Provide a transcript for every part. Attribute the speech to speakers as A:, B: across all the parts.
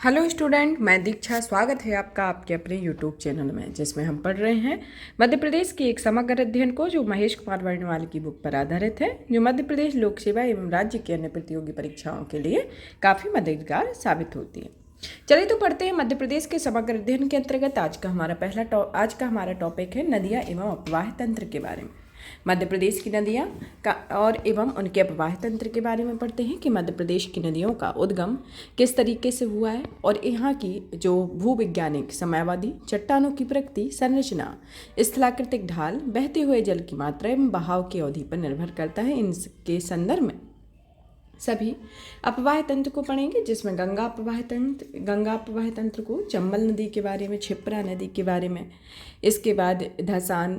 A: Hello student, मैं दीक्षा। स्वागत है आपका आपके अपने यूट्यूब चैनल में, जिसमें हम पढ़ रहे हैं मध्य प्रदेश की एक समग्र अध्ययन को, जो महेश कुमार वर्णवाल की बुक पर आधारित है, जो मध्य प्रदेश लोक सेवा एवं राज्य की अन्य प्रतियोगी परीक्षाओं के लिए काफ़ी मददगार साबित होती है। चलिए तो पढ़ते हैं। मध्य प्रदेश के समग्र अध्ययन के अंतर्गत आज का हमारा टॉपिक है नदियाँ एवं अपवाह तंत्र के बारे में। मध्य प्रदेश की नदियाँ का और एवं उनके अपवाह तंत्र के बारे में पढ़ते हैं कि मध्य प्रदेश की नदियों का उद्गम किस तरीके से हुआ है और यहाँ की जो भूवैज्ञानिक समयावधि, चट्टानों की प्रकृति, संरचना, स्थलाकृतिक ढाल, बहते हुए जल की मात्रा एवं बहाव की अवधि पर निर्भर करता है। इनके संदर्भ में सभी अपवाह तंत्र को पढ़ेंगे, जिसमें गंगा अपवाह तंत्र को चंबल नदी के बारे में, क्षिप्रा नदी के बारे में, इसके बाद धसान,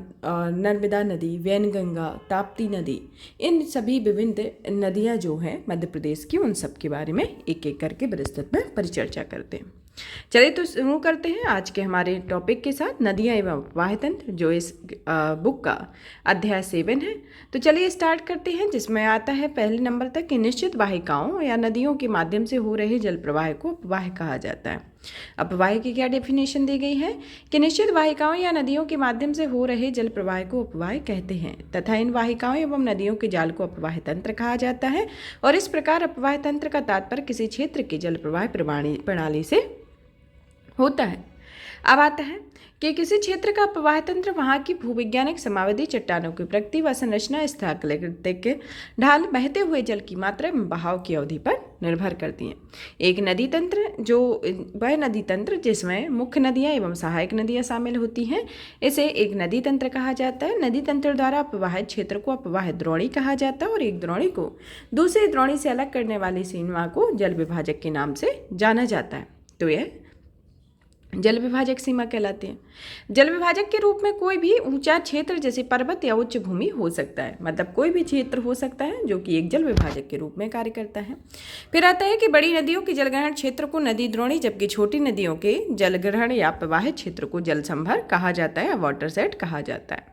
A: नर्मदा नदी, वैनगंगा, ताप्ती नदी, इन सभी विभिन्न नदियां जो हैं मध्य प्रदेश की, उन सब के बारे में एक एक करके विस्तृत में परिचर्चा करते हैं। चलिए तो शुरू करते हैं आज के हमारे टॉपिक के साथ, नदियाँ एवं अपवाह तंत्र, जो इस बुक का अध्याय 7 है। तो चलिए स्टार्ट करते हैं, जिसमें आता है पहले नंबर तक कि निश्चित वाहिकाओं या नदियों के माध्यम से हो रहे जल प्रवाह को अपवाह कहा जाता है। अपवाह की क्या डेफिनेशन दी गई है कि निश्चित वाहिकाओं या नदियों के माध्यम से हो रहे जल प्रवाह को अपवाह कहते हैं तथा इन वाहिकाओं एवं नदियों के जाल को अपवाह तंत्र कहा जाता है। और इस प्रकार अपवाह तंत्र का तात्पर्य किसी क्षेत्र के जल प्रवाह प्रणाली से होता है। अब आता है कि किसी क्षेत्र का अपवाह तंत्र वहाँ की भूवैज्ञानिक समावधि, चट्टानों की प्रकृति व संरचना, स्थलाकृतिक ढाल, बहते हुए जल की मात्रा एवं बहाव की अवधि पर निर्भर करती हैं। एक नदी तंत्र, जो वह नदी तंत्र जिसमें मुख्य नदियाँ एवं सहायक नदियाँ शामिल होती हैं, इसे एक नदी तंत्र कहा जाता है। नदी तंत्र द्वारा अपवाहित क्षेत्र को अपवाह द्रोणी कहा जाता है और एक द्रोणी को दूसरी द्रोणी से अलग करने वाली सीमा को जल विभाजक के नाम से जाना जाता है। तो यह जल विभाजक सीमा कहलाती है। जल विभाजक के रूप में कोई भी ऊंचा क्षेत्र जैसे पर्वत या उच्च भूमि हो सकता है, मतलब कोई भी क्षेत्र हो सकता है जो कि एक जल विभाजक के रूप में कार्य करता है। फिर आता है कि बड़ी नदियों के जलग्रहण क्षेत्र को नदी द्रोणी, जबकि छोटी नदियों के जलग्रहण या प्रवाहित क्षेत्र को जल संभर कहा जाता है, वाटर सेट कहा जाता है।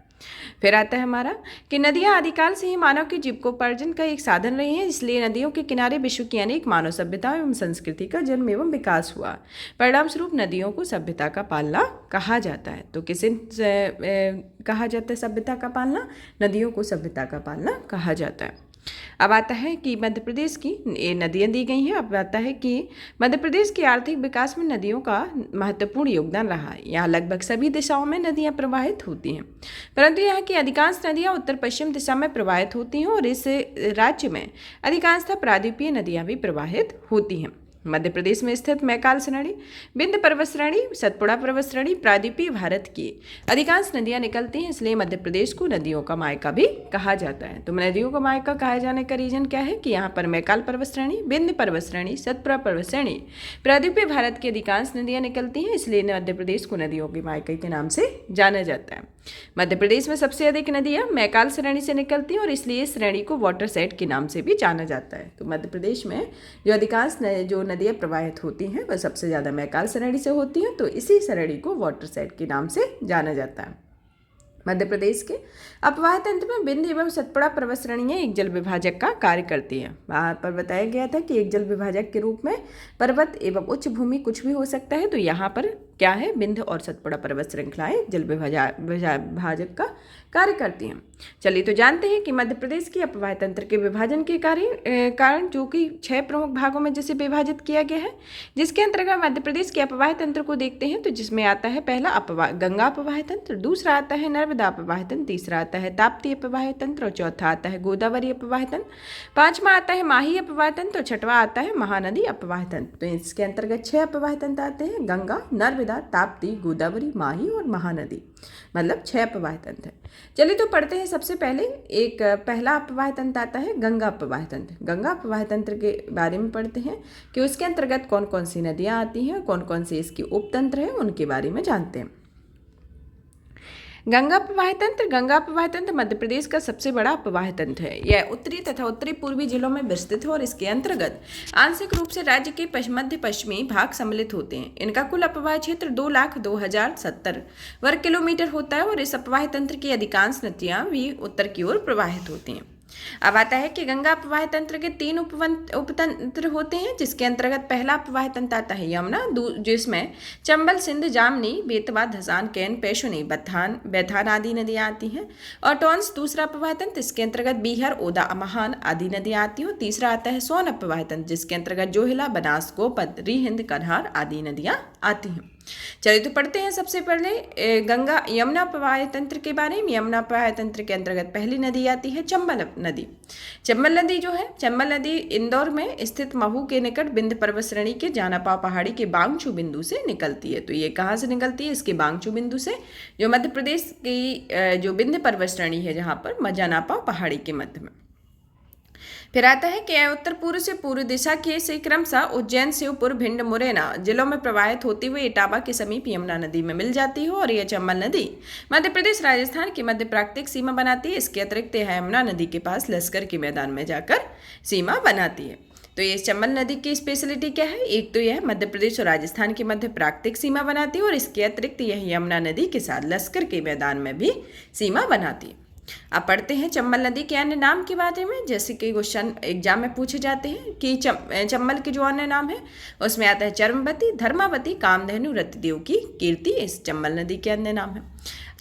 A: फिर आता है हमारा कि नदियां आदिकाल से ही मानव के जीविकोपार्जन का एक साधन रही हैं, इसलिए नदियों के किनारे विश्व की अनेक मानव सभ्यताओं एवं संस्कृति का जन्म एवं विकास हुआ। परिणाम स्वरूप नदियों को सभ्यता का पालना कहा जाता है। तो किसे कहा जाता है सभ्यता का पालना? नदियों को सभ्यता का पालना कहा जाता है। अब आता है कि मध्य प्रदेश की ये नदियाँ दी गई हैं। अब आता है कि मध्य प्रदेश के आर्थिक विकास में नदियों का महत्वपूर्ण योगदान रहा है। यहाँ लगभग सभी दिशाओं में नदियाँ प्रवाहित होती हैं, परंतु यहाँ की अधिकांश नदियाँ उत्तर पश्चिम दिशा में प्रवाहित होती हैं और इस राज्य में अधिकांशतः प्रायद्वीपीय नदियाँ भी प्रवाहित होती हैं। मध्य प्रदेश में स्थित मैकाल श्रेणी, विंध्य पर्वत श्रेणी, सतपुड़ा पर्वत श्रेणी, प्रायद्वीपीय भारत की अधिकांश नदियां निकलती हैं, इसलिए मध्य प्रदेश को नदियों का मायका भी कहा जाता है। तो नदियों का मायका कहा जाने का रीजन क्या है कि यहाँ पर मैकाल पर्वत श्रेणी, विंध्य पर्वत श्रेणी, सतपुड़ा पर्वत श्रेणी, प्रायद्वीपीय भारत की अधिकांश नदियां निकलती हैं, इसलिए मध्य प्रदेश को नदियों के मायके के नाम से जाना जाता है। मध्य प्रदेश में सबसे अधिक नदियां मैकाल श्रेणी से निकलती हैं और इसलिए इस श्रेणी को वाटर सेट के नाम से भी जाना जाता है। तो मध्य प्रदेश में जो अधिकांश जो नदियां प्रवाहित होती हैं वह सबसे ज़्यादा मैकाल श्रेणी से होती हैं, तो इसी श्रेणी को वाटर सेट के नाम से जाना जाता है। मध्य प्रदेश के अपवाह तंत्र में विंध्य एवं सतपुड़ा पर्वत श्रेणियाँ एक जल विभाजक का कार्य करती हैं। वहाँ पर बताया गया था कि एक जल विभाजक के रूप में पर्वत एवं उच्च भूमि कुछ भी हो सकता है, तो यहाँ पर क्या है, विंध्य और सतपुड़ा पर्वत श्रृंखलाएं जल विभाजक का कार्य करती हैं। चलिए तो जानते हैं कि मध्य प्रदेश की अपवाह तंत्र के विभाजन के कारण जो कि 6 प्रमुख भागों में जिसे विभाजित किया गया है, जिसके अंतर्गत मध्य प्रदेश के अपवाह तंत्र को देखते हैं। तो जिसमें आता है पहला गंगा अपवाह तंत्र, दूसरा आता है नर्मदा अपवाह तंत्र, तीसरा आता है ताप्ती अपवाह तंत्र और चौथा आता है गोदावरी अपवाह तंत्र, पांचवा आता है माही अपवाह तंत्र और छठवां आता है महानदी अपवाह तंत्र। तो इसके अंतर्गत 6 अपवाह तंत्र आते हैं, गंगा, नर्मदा, ताप्ती, गोदावरी, माही और महानदी, मतलब 6 अपवाह तंत्र है। चलिए तो पढ़ते हैं। सबसे पहले एक पहला अपवाह तंत्र आता है गंगा अपवाह तंत्र। गंगा अपवाह तंत्र के बारे में पढ़ते हैं कि उसके अंतर्गत कौन कौन सी नदियाँ आती हैं, कौन कौन से इसके उपतंत्र हैं, उनके बारे में जानते हैं। गंगा अपवाह तंत्र मध्य प्रदेश का सबसे बड़ा अपवाह तंत्र है। यह उत्तरी तथा उत्तरी पूर्वी जिलों में विस्तृत है और इसके अंतर्गत आंशिक रूप से राज्य के मध्य पश्चिमी भाग सम्मिलित होते हैं। इनका कुल अपवाह क्षेत्र 2,02,070 वर्ग किलोमीटर होता है और इस अपवाह तंत्र की अधिकांश नदियां भी उत्तर की ओर प्रवाहित होती हैं। अब आता है कि गंगा अपवाह तंत्र के 3 उपतंत्र होते हैं, जिसके अंतर्गत पहला अपवाह तंत्र आता है यमुना, जिसमें चंबल, सिंध, जामनी, बेतवा, धसान, कैन, पैशुनी, बैथान आदि नदियां आती हैं। और टॉन्स दूसरा अपवाह तंत्र, इसके अंतर्गत बीहर, ओदा, महान आदि नदियां आती हैं। तीसरा आता है सोन अपवाह तंत्र, जिसके अंतर्गत जोहिला, बनास, गोपद, रिहिंद, कन्हार आदि नदियां आती हैं। चलिए तो पढ़ते हैं सबसे पहले गंगा यमुना प्रवाह तंत्र के बारे में। यमुना प्रवाह तंत्र के अंतर्गत पहली नदी आती है चंबल नदी। चंबल नदी जो है, चंबल नदी इंदौर में स्थित महू के निकट विंध्य पर्वत श्रेणी के जानापा पहाड़ी के बांगचू बिंदु से निकलती है। तो ये कहाँ से निकलती है? इसके बांगचू बिंदु से, जो मध्य प्रदेश की जो विंध्य पर्वत श्रेणी है जहाँ पर जानापा पहाड़ी के मध्य में। फिर आता है कि उत्तर पूर्व से पूर्व दिशा के से क्रमशः उज्जैन, शिवपुर, भिंड, मुरैना जिलों में प्रवाहित होती हुई इटावा के समीप यमुना नदी में मिल जाती है। और यह चंबल नदी मध्य प्रदेश राजस्थान की मध्य प्राकृतिक सीमा बनाती है। इसके अतिरिक्त यह यमुना नदी के पास लश्कर के मैदान में जाकर सीमा बनाती है। तो ये चंबल नदी की स्पेशलिटी क्या है? एक तो यह मध्य प्रदेश और राजस्थान की मध्य प्राकृतिक सीमा बनाती है, और इसके अतिरिक्त यह यमुना नदी के साथ लश्कर के मैदान में भी सीमा बनाती है। अब पढ़ते हैं चंबल नदी के अन्य नाम के बारे में, जैसे कि क्वेश्चन एग्जाम में पूछे जाते हैं कि चंबल के जो अन्य नाम है उसमें आता है चर्मवती, धर्मावती, कामधेनु, रतिदेव की कीर्ति, इस चंबल नदी के अन्य नाम है।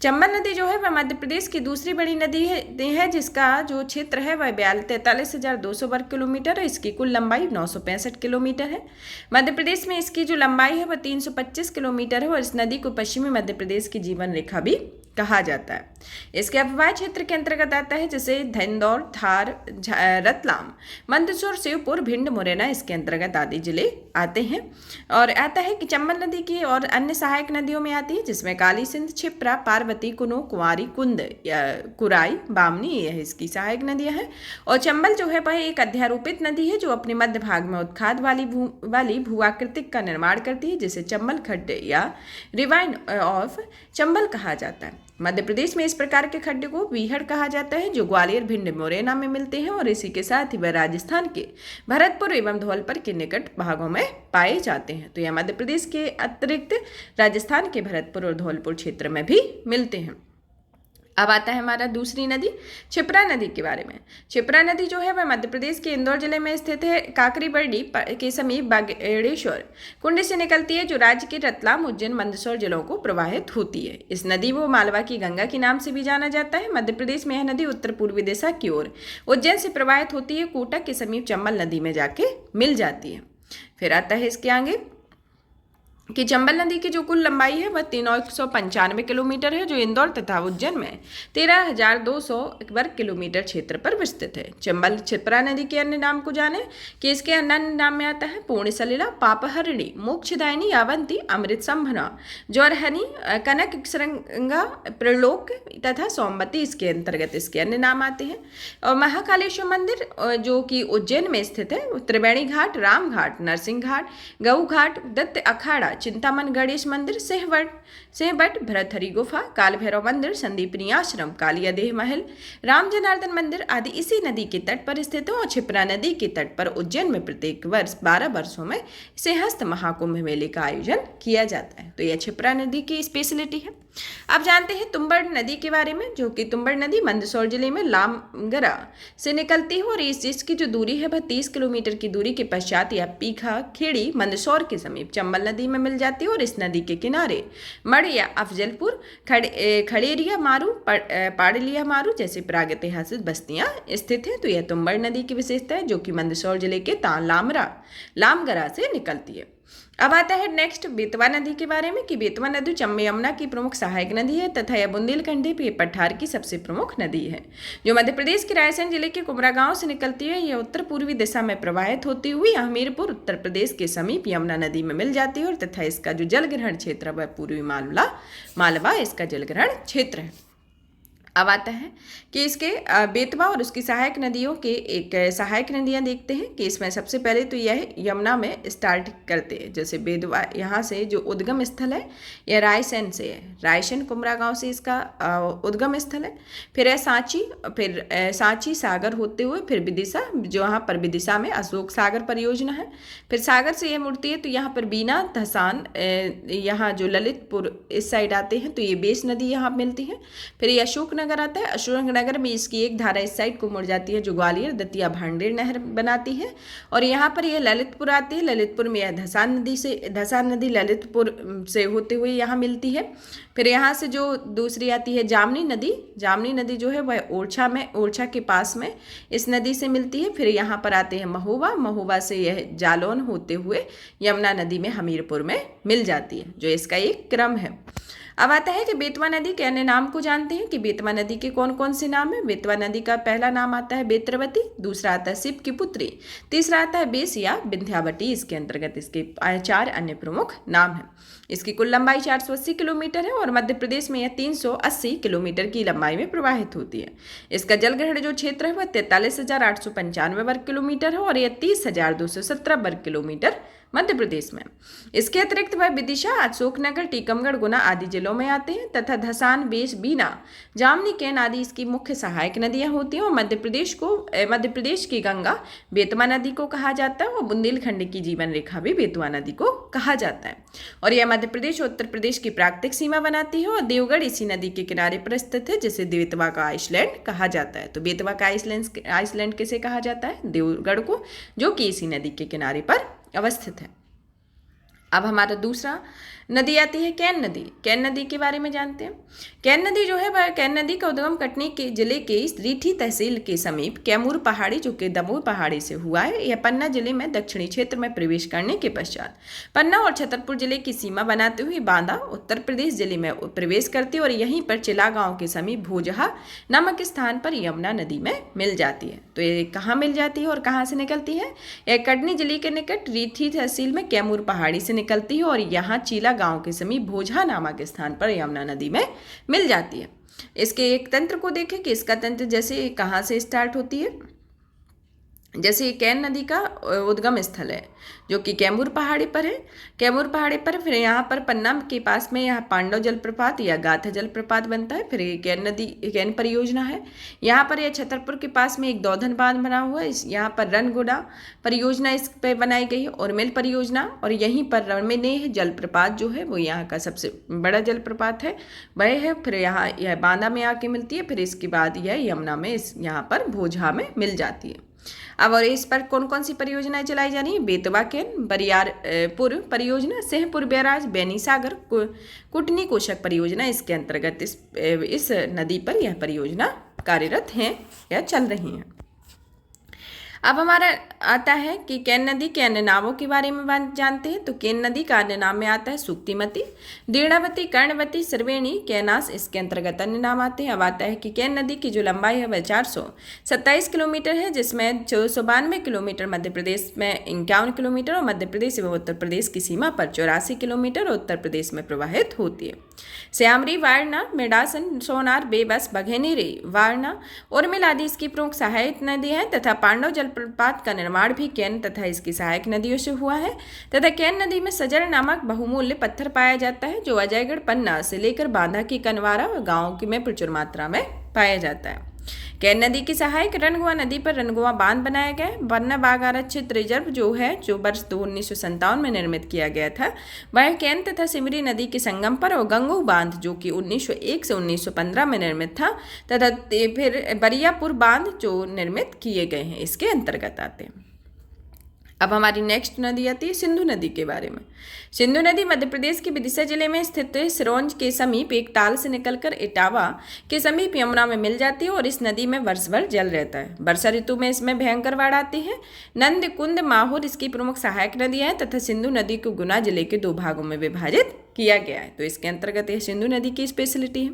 A: चंबल नदी जो है वह मध्य प्रदेश की दूसरी बड़ी नदी है जिसका जो क्षेत्र है वह 43,200 वर्ग किलोमीटर है। इसकी कुल लंबाई 965 किलोमीटर है। मध्य प्रदेश में इसकी जो लंबाई है वह 325 किलोमीटर है, और इस नदी को पश्चिमी मध्य प्रदेश की जीवन रेखा भी कहा जाता है। इसके अपवाह क्षेत्र के अंतर्गत आता है जैसे इंदौर, धार, रतलाम, मंदसौर, शिवपुर, भिंड, मुरैना इसके अंतर्गत आदि जिले आते हैं। और आता है कि चंबल नदी की और अन्य सहायक नदियों में आती है, जिसमें काली सिंध, क्षिप्रा, पार्वती, कुनो, कुंवारी, कुंद, कुराई, बामनी यह इसकी सहायक नदियां हैं। और चंबल जो है वह एक अध्यारोपित नदी है जो अपने मध्य भाग में उत्खाद वाली भूआकृतिक का निर्माण करती है, जिसे चंबल खड्डे या रिवाइन ऑफ चंबल कहा जाता है। मध्य प्रदेश में इस प्रकार के खड्डे को बीहड़ कहा जाता है, जो ग्वालियर, भिंड, मुरैना में मिलते हैं, और इसी के साथ ही वह राजस्थान के भरतपुर एवं धौलपुर के निकट भागों में पाए जाते हैं। तो यह मध्य प्रदेश के अतिरिक्त राजस्थान के भरतपुर और धौलपुर क्षेत्र में भी मिलते हैं। अब आता है हमारा दूसरी नदी क्षिप्रा नदी के बारे में। क्षिप्रा नदी जो है वह मध्य प्रदेश के इंदौर जिले में स्थित है। काकरीबरडी के समीप बागेश्वर कुंड से निकलती है, जो राज्य के रतलाम, उज्जैन, मंदसौर जिलों को प्रवाहित होती है। इस नदी को मालवा की गंगा के नाम से भी जाना जाता है। मध्य प्रदेश में यह नदी उत्तर पूर्वी दिशा की ओर उज्जैन से प्रवाहित होती है, कोटक के समीप चंबल नदी में जाके मिल जाती है। फिर आता है इसके आगे कि चंबल नदी की जो कुल लंबाई है वह 395 किलोमीटर है, जो इंदौर तथा उज्जैन में 13,200 वर्ग किलोमीटर क्षेत्र पर विस्तृत है। चंबल क्षिप्रा नदी के अन्य नाम को जाने कि इसके अन्य नाम में आता है पूर्ण सलिला, पापहरिणी, मोक्षदायिनी, यावंती, अमृत संभना, ज्वरहनी, कनक श्रृंगा, प्रलोक तथा सोमवती इसके अंतर्गत इसके अन्य नाम आते हैं। और महाकालेश्वर मंदिर जो कि उज्जैन में स्थित है, त्रिवेणी घाट, राम घाट, नरसिंह घाट, गऊ घाट, दत्त अखाड़ा, चिंतामन गणेश मंदिर, सिंहबट, भरथरी गुफा, काल भैरव मंदिर, संदीपनी आश्रम, कालिया देह महल, राम जनार्दन मंदिर आदि इसी नदी के तट पर स्थित है। और क्षिप्रा नदी के तट पर उज्जैन में प्रत्येक वर्ष 12 वर्षों में सिंहस्थ महाकुंभ मेले का आयोजन किया जाता है। तो यह क्षिप्रा नदी की स्पेशलिटी है। अब जानते हैं तुंबड़ नदी के बारे में, जो कि तुंबड़ नदी मंदसौर जिले में लामगरा से निकलती है, और इसकी जो दूरी है वह 30 किलोमीटर की दूरी के पश्चात यह पीखा खेड़ी मंदसौर के समीप चंबल नदी में मिल जाती है। और इस नदी के किनारे मड़ या अफजलपुर, खड़ेरिया मारू, पाड़लिया मारू जैसे प्रागैतिहासिक बस्तियां स्थित हैं। तो यह तुंबड़ नदी की विशेषता है, जो कि मंदसौर जिले के लामगरा से निकलती है। अब आता है नेक्स्ट बेतवा नदी के बारे में कि बेतवा नदी यमुना की प्रमुख सहायक नदी है तथा यह बुंदेलखंडी पठार की सबसे प्रमुख नदी है, जो मध्य प्रदेश के रायसेन जिले के कुमरा गांव से निकलती है। यह उत्तर पूर्वी दिशा में प्रवाहित होती हुई हमीरपुर उत्तर प्रदेश के समीप यमुना नदी में मिल जाती है, और तथा इसका जो जलग्रहण क्षेत्र है वह पूर्वी मालवा इसका जलग्रहण क्षेत्र है। अब आता है कि इसके बेतवा और उसकी सहायक नदियों के एक सहायक नदियां देखते हैं कि इसमें सबसे पहले तो यह यमुना में स्टार्ट करते हैं। जैसे बेतवा यहाँ से जो उद्गम स्थल है यह रायसेन से है, रायसेन कुमरा गांव से इसका उद्गम स्थल है। फिर है सांची, फिर सांची सागर होते हुए फिर विदिशा, जो यहाँ पर विदिशा में अशोक सागर परियोजना है। फिर सागर से यह मुड़ती है तो यहाँ पर बीना, धसान, यहाँ जो ललितपुर इस साइड आते हैं तो ये बेस नदी यहाँ मिलती है। फिर ये अशोक अशोकनगर आता है। अशोकनगर में इसकी एक धारा इस साइड को मुड़ जाती है जो ग्वालियर दतिया भांडेर नहर बनाती है, और यहाँ पर यह ललितपुर आती है। ललितपुर में यह धसान नदी ललितपुर से होते हुए यहाँ मिलती है। फिर यहाँ से जो दूसरी आती है जामनी नदी जो है वह ओरछा के पास में इस नदी से मिलती है। फिर यहाँ पर आते हैं महोबा से यह जालौन होते हुए यमुना नदी में हमीरपुर में मिल जाती है, जो इसका एक क्रम है। अब आता है कि बेतवा नदी के अन्य नाम को जानते हैं कि बेतवा नदी के कौन कौन से नाम है। बेतवा नदी का पहला नाम आता है बेत्रवती, दूसरा आता है शिव की पुत्री, तीसरा आता है बेस या विंध्यावटी। इसके अंतर्गत इसके 4 अन्य प्रमुख नाम हैं। इसकी कुल लंबाई 480 किलोमीटर है और मध्य प्रदेश में यह 380 किलोमीटर की लंबाई में प्रवाहित होती है। इसका जलग्रहण जो क्षेत्र है वह 43,895 वर्ग किलोमीटर है और यह 30,217 वर्ग किलोमीटर मध्य प्रदेश में। इसके अतिरिक्त वह विदिशा, अशोकनगर, टीकमगढ़, गुना आदि जिलों में आते हैं तथा धसान, बेस, बीना, जामनी, कैन आदि इसकी मुख्य सहायक नदियां होती हैं। और मध्य प्रदेश की गंगा बेतवा नदी को कहा जाता है और बुंदेलखंड की जीवन रेखा भी बेतवा नदी को कहा जाता है। और यह मध्य प्रदेश और उत्तर प्रदेश की प्राकृतिक सीमा बनाती है और देवगढ़ इसी नदी के किनारे पर स्थित है, जिसे बेतवा का आइसलैंड कहा जाता है। तो बेतवा का आइसलैंड किसे कहा जाता है? देवगढ़ को, जो कि इसी नदी के किनारे पर अवस्थित है। अब हमारा दूसरा नदी आती है कैन नदी। कैन नदी के बारे में जानते हैं। कैन नदी जो है वह कैन नदी का उद्गम कटनी के जिले के रीठी तहसील के समीप कैमूर पहाड़ी, जो कि दमोह पहाड़ी से हुआ है। यह पन्ना जिले में दक्षिणी क्षेत्र में प्रवेश करने के पश्चात पन्ना और छतरपुर जिले की सीमा बनाते हुए बांदा उत्तर प्रदेश जिले में प्रवेश करती है और यहीं पर चिला गांव के समीप भोजहा नामक स्थान पर यमुना नदी में मिल जाती है। तो ये कहाँ मिल जाती है और कहाँ से निकलती है? यह कटनी जिले के निकट रीठी तहसील में कैमूर पहाड़ी से निकलती है और यहाँ चीला गांव के समीप भोजहा नामक स्थान पर यमुना नदी में मिल जाती है। इसके एक तंत्र को देखें कि इसका तंत्र जैसे कहाँ से स्टार्ट होती है। जैसे कैन नदी का उद्गम स्थल है जो कि कैमूर पहाड़ी पर है। कैमूर पहाड़ी पर फिर यहाँ पर पन्ना के पास में यहाँ पांडव जलप्रपात या गाथा जलप्रपात बनता है। फिर कैन परियोजना है। यहाँ पर यह छतरपुर के पास में एक दौधन बांध बना हुआ है। यहाँ पर रनगुड़ा परियोजना इस पर बनाई गई है और मिल परियोजना, और यहीं पर रणमेनेह जलप्रपात जो है वो यहाँ का सबसे बड़ा जलप्रपात है वह है। फिर यहाँ यह बांदा में आके मिलती है। फिर इसके बाद यह यमुना में यहाँ पर भोजहा में मिल जाती है। अब और इस पर कौन कौन सी परियोजनाएं चलाई जा रही हैं? बेतवा कैन, बरियारपुर परियोजना, सिंहपुर बैराज, बेनी सागर, कुटनी कोशक परियोजना इसके अंतर्गत इस नदी पर यह परियोजना कार्यरत हैं या चल रही हैं। अब हमारा आता है कि कैन नदी के अन्य नामों के बारे में जानते हैं। तो कैन नदी का अन्य नाम में आता है सूक्तिमती, दीर्णावती, कर्णवती, सर्वेणी, कैनास इसके अंतर्गत अन्य नाम आते हैं। अब आता है कि कैन नदी की जो लंबाई है वह 427 किलोमीटर है, जिसमें 492 किलोमीटर मध्य प्रदेश में, 51 किलोमीटर और मध्य प्रदेश एवं उत्तर प्रदेश की सीमा पर 84 किलोमीटर और उत्तर प्रदेश में प्रवाहित होती है। श्यामरी, वारणा, मेडासन, सोनार, बेबस, बघेनेरी, वारणा, उर्मिल आदि इसकी प्रमुख सहायक नदी हैं तथा पांडव जलप्रपात का निर्माण भी कैन तथा इसकी सहायक नदियों से हुआ है। तथा कैन नदी में सजर नामक बहुमूल्य पत्थर पाया जाता है जो अजयगढ़, पन्ना से लेकर बांदा की कनवारा गांव में प्रचुर मात्रा में पाया जाता है। कैन नदी की सहायक रनगुआ नदी पर रनगुआ बांध बनाया गया है। वन्य बाघ आरक्षित रिजर्व जो वर्ष 1957 में निर्मित किया गया था वह कैन तथा सिमरी नदी के संगम पर, और गंगू बांध जो कि 1901 से 1915 में निर्मित था तथा फिर बरियापुर बांध जो निर्मित किए गए हैं इसके अंतर्गत आते हैं। अब हमारी नेक्स्ट नदी आती है सिंधु नदी के बारे में। सिंधु नदी मध्य प्रदेश के विदिशा जिले में स्थित सिरोंज के समीप एक ताल से निकलकर इटावा के समीप यमुना में मिल जाती है और इस नदी में वर्ष भर जल रहता है। वर्षा ऋतु में इसमें भयंकर बाढ़ आती है। नंद, कुंद, माहुर इसकी प्रमुख सहायक नदियां हैं तथा सिंधु नदी को गुना जिले के 2 भागों में विभाजित किया गया है। तो इसके अंतर्गत यह सिंधु नदी की स्पेशलिटी है।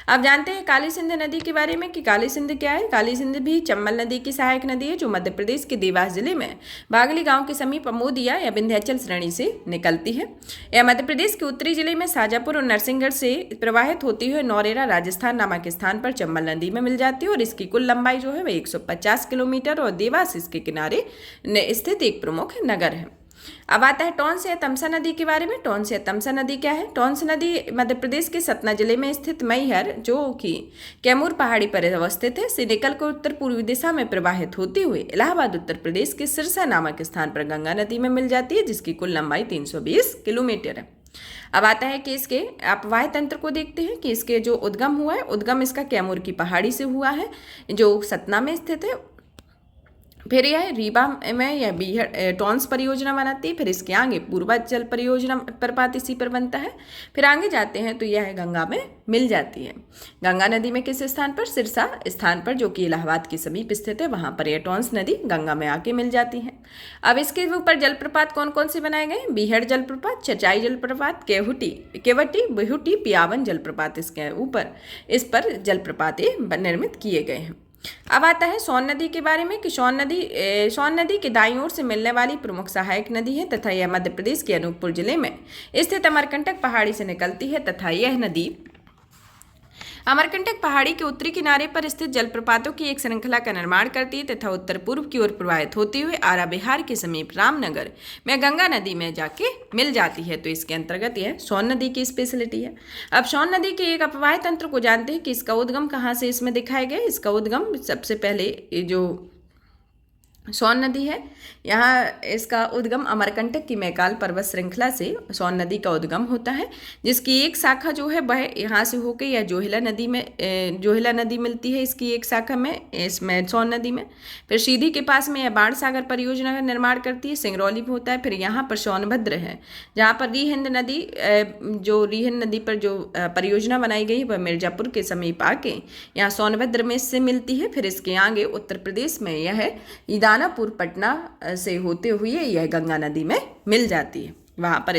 A: अब जानते हैं काली सिंध नदी के बारे में कि काली सिंध क्या है। काली सिंध भी चंबल नदी की सहायक नदी है जो मध्य प्रदेश के देवास जिले में बागली गांव के समीप अमोदिया या विंध्याचल श्रेणी से निकलती है। यह मध्य प्रदेश के उत्तरी जिले में शाजापुर और नरसिंहगढ़ से प्रवाहित होती हुई नौरेरा राजस्थान नामक स्थान पर चंबल नदी में मिल जाती है और इसकी कुल लंबाई जो है वह 150 किलोमीटर और देवास इसके किनारे स्थित एक प्रमुख नगर है। अब आता है टॉन्स या तमसा नदी के बारे में। टॉन्स या तमसा नदी क्या है? टॉन्स नदी मध्य प्रदेश के सतना जिले में स्थित मैहर जो कि कैमूर पहाड़ी पर अवस्थित है से निकलकर उत्तर पूर्वी दिशा में प्रवाहित होती हुई इलाहाबाद उत्तर प्रदेश के सिरसा नामक स्थान पर गंगा नदी में मिल जाती है जिसकी कुल लंबाई 320 किलोमीटर है। अब आता है कि इसके अपवाह तंत्र को देखते हैं कि इसके जो उद्गम हुआ है, उद्गम इसका कैमूर की पहाड़ी से हुआ है जो सतना में स्थित है। फिर यह रीवा में यह बीहड़ टॉन्स परियोजना बनाती है। फिर इसके आगे पूर्वांचल परियोजना प्रपात इसी पर बनता है। फिर आगे जाते हैं तो यह गंगा में मिल जाती है। गंगा नदी में किस स्थान पर? सिरसा स्थान पर, जो कि इलाहाबाद के समीप स्थित है, वहाँ पर यह टॉन्स नदी गंगा में आके मिल जाती है। अब इसके ऊपर जलप्रपात कौन कौन से बनाए गए? बीहड़ जलप्रपात, चचाई जलप्रपात, केवटी, बिहुटी, पियावन जलप्रपात इसके ऊपर, इस पर जलप्रपात निर्मित किए गए हैं। अब आता है सोन नदी के बारे में कि सोन नदी के दाईं ओर से मिलने वाली प्रमुख सहायक नदी है तथा यह मध्य प्रदेश के अनूपपुर जिले में स्थित अमरकंटक पहाड़ी से निकलती है तथा यह नदी अमरकंटक पहाड़ी के उत्तरी किनारे पर स्थित जलप्रपातों की एक श्रृंखला का निर्माण करती है तथा उत्तर पूर्व की ओर प्रवाहित होते हुए आरा बिहार के समीप रामनगर में गंगा नदी में जाके मिल जाती है। तो इसके अंतर्गत यह सोन नदी की स्पेशलिटी है। अब सोन नदी के एक अपवाह तंत्र को जानते हैं कि इसका उद्गम कहाँ से इसमें दिखाया गया है। इसका उद्गम सबसे पहले जो सोन नदी है, यहाँ इसका उद्गम अमरकंटक की मैकाल पर्वत श्रृंखला से सोन नदी का उद्गम होता है, जिसकी एक शाखा जो है वह यहाँ से होकर यह जोहिला नदी मिलती है इसकी एक शाखा में, इसमें सोन नदी में। फिर सीधी के पास में यह बाण सागर परियोजना का निर्माण करती है, सिंगरौली में होता है। फिर यहाँ पर सोनभद्र है, जहाँ पर रीहिंद नदी पर जो परियोजना बनाई गई है वह मिर्जापुर के समीप आके यहाँ सोनभद्र में इससे मिलती है। फिर इसके आगे उत्तर प्रदेश में यह दानापुर पटना से होते हुए यह गंगा नदी में मिल जाती है। वहाँ पर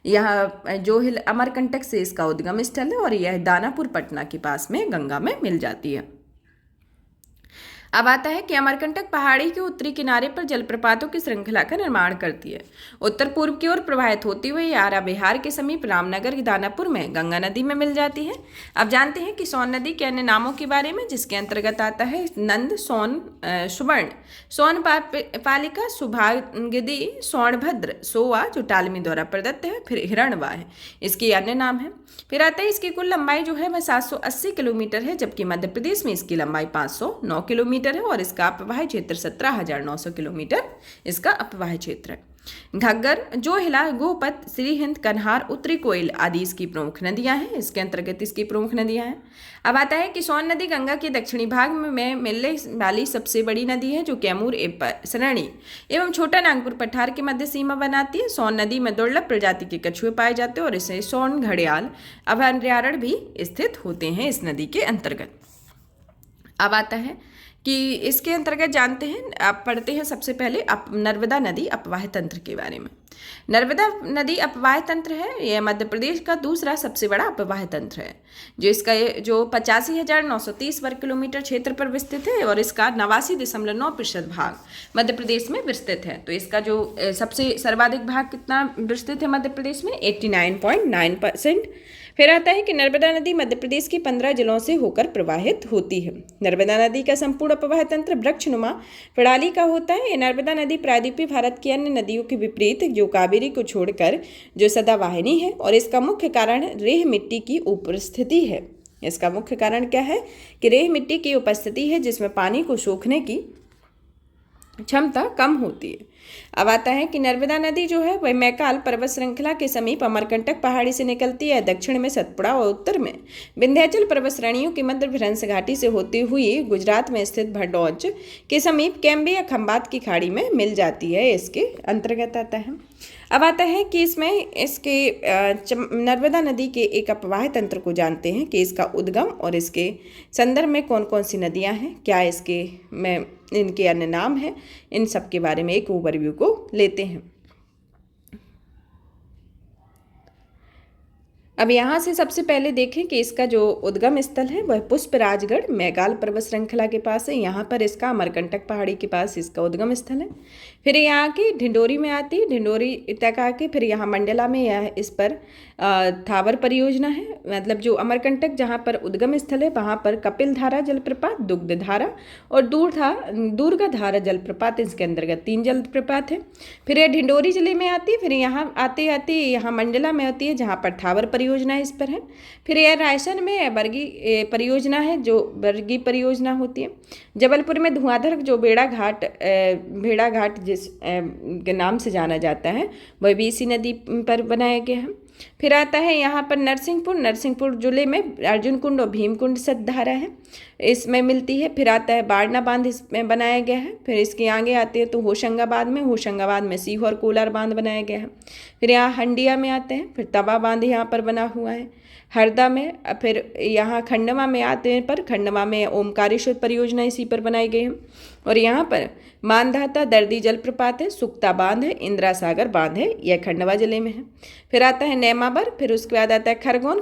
A: यह जो अमरकंटक से इसका उद्गम स्थल है और यह दानापुर पटना के पास में गंगा में मिल जाती है। अब आता है कि अमरकंटक पहाड़ी के उत्तरी किनारे पर जलप्रपातों की श्रृंखला का निर्माण करती है। उत्तर पूर्व की ओर प्रवाहित होती हुई आरा बिहार के समीप रामनगर के दानापुर में गंगा नदी में मिल जाती है। अब जानते हैं कि सोन नदी के अन्य नामों के बारे में, जिसके अंतर्गत आता है नंद, सोन, सुवर्ण, सोन पालिका, सुभागिदी, सोनभद्र, सोवा जो टालमी द्वारा प्रदत्त है, फिर हिरणवा है इसके अन्य नाम है। फिर आता है इसकी कुल लंबाई जो है वह 780 किलोमीटर है, जबकि मध्य प्रदेश में इसकी लंबाई 509 किलोमीटर है और इसका अपवाह क्षेत्र 17,900 किलोमीटर इसका अपवाह क्षेत्र है। घग्गर, जोहिला, गोपत, श्रीहिंद, कन्हार, उत्तरी कोयल आदि इसकी प्रमुख नदियां हैं, इसके अंतर्गत इसकी प्रमुख नदियां हैं। अब आता है कि सोन नदी गंगा के दक्षिणी भाग में मिलने वाली सबसे बड़ी नदी है, जो कैमूर सरणी एवं छोटा नागपुर पठार के मध्य सीमा बनाती है। सोन नदी में दुर्लभ प्रजाति के कछुए पाए जाते हैं और इसे सोन घड़ियाल अभयारण्य भी स्थित होते हैं इस नदी के अंतर्गत। अब आता है कि इसके अंतर्गत जानते हैं, आप पढ़ते हैं सबसे पहले नर्मदा नदी अपवाह तंत्र के बारे में। नर्मदा नदी अपवाह तंत्र है, यह मध्य प्रदेश का दूसरा सबसे बड़ा अपवाह तंत्र है, जो 85,930 वर्ग किलोमीटर क्षेत्र पर विस्तृत है और इसका 89.9% भाग मध्य प्रदेश में विस्तृत है। तो इसका जो सबसे सर्वाधिक भाग कितना विस्तृत है मध्य प्रदेश में? 89.9%। फिर आता है कि नर्मदा नदी मध्य प्रदेश के 15 जिलों से होकर प्रवाहित होती है। नर्मदा नदी का संपूर्ण अपवाह तंत्र वृक्षनुमा प्रणाली का होता है। नर्मदा नदी प्रायद्वीपीय भारत की अन्य नदियों के विपरीत, जो कावेरी को छोड़कर जो सदावाहिनी है, और इसका मुख्य कारण रेह मिट्टी की उपस्थिति है। इसका मुख्य कारण क्या है कि रेह मिट्टी की उपस्थिति है, जिसमें पानी को सोखने की क्षमता कम होती है। अब आता है कि नर्मदा नदी जो है वह मैकाल पर्वत श्रृंखला के समीप अमरकंटक पहाड़ी से निकलती है। दक्षिण में सतपुड़ा और उत्तर में विंध्याचल पर्वत श्रेणियों की मध्य भ्रंश घाटी से होती हुई गुजरात में स्थित भडौच के समीप कैम्बे या खंबात की खाड़ी में मिल जाती है, इसके अंतर्गत आता है। अब आता है कि इसमें नर्मदा नदी के एक अपवाह तंत्र को जानते हैं कि इसका उद्गम और इसके संदर्भ में कौन कौन सी नदियां हैं, क्या इनके अन्य नाम हैं, इन सब के बारे में एक ओवरव्यू को लेते हैं। अब यहाँ से सबसे पहले देखें कि इसका जो उद्गम स्थल है वह पुष्पराजगढ़ मैकाल पर्वत श्रृंखला के पास है। यहाँ पर इसका अमरकंटक पहाड़ी के पास इसका उद्गम स्थल है। फिर यहाँ की ढिंडोरी में आती है, ढिंडोरी तक आके फिर यहाँ मंडला में यह इस पर थावर परियोजना है। मतलब जो अमरकंटक जहाँ पर उद्गम स्थल है वहाँ पर कपिल धारा जलप्रपात, दुग्ध धारा और दुर्गा धारा जलप्रपात, इसके अंतर्गत 3 जलप्रपात है। फिर यह ढिंडोरी जिले में आती है। फिर यहाँ आते आते यहाँ मंडला में आती है, जहाँ पर थावर परियोजना परियोजना इस पर है। फिर यह रायसन में बरगी परियोजना है, जो बरगी परियोजना होती है। जबलपुर में धुआंधार जो भेड़ा घाट जिस के नाम से जाना जाता है, वह भी इसी नदी पर बनाया गया है। फिर आता है यहाँ पर नरसिंहपुर जिले में अर्जुन कुंड और भीम कुंड सतधारा है, इसमें मिलती है। फिर आता है बाड़ना बांध, इसमें बनाया गया है। फिर इसके आगे आते हैं तो होशंगाबाद में सीहोर कोलार बांध बनाया गया है। फिर यहाँ हंडिया में आते हैं, फिर तवा बांध यहाँ पर बना हुआ है हरदा में। फिर यहाँ खंडवा में आते हैं, पर खंडवा में ओमकारेश्वर परियोजना इसी पर बनाई गई है। और यहाँ पर मानधाता दर्दी जलप्रपात है, सुक्ता बांध है, इंदिरा सागर बांध है, यह खंडवा जिले में है। फिर आता है नेमावर, फिर उसके बाद आता है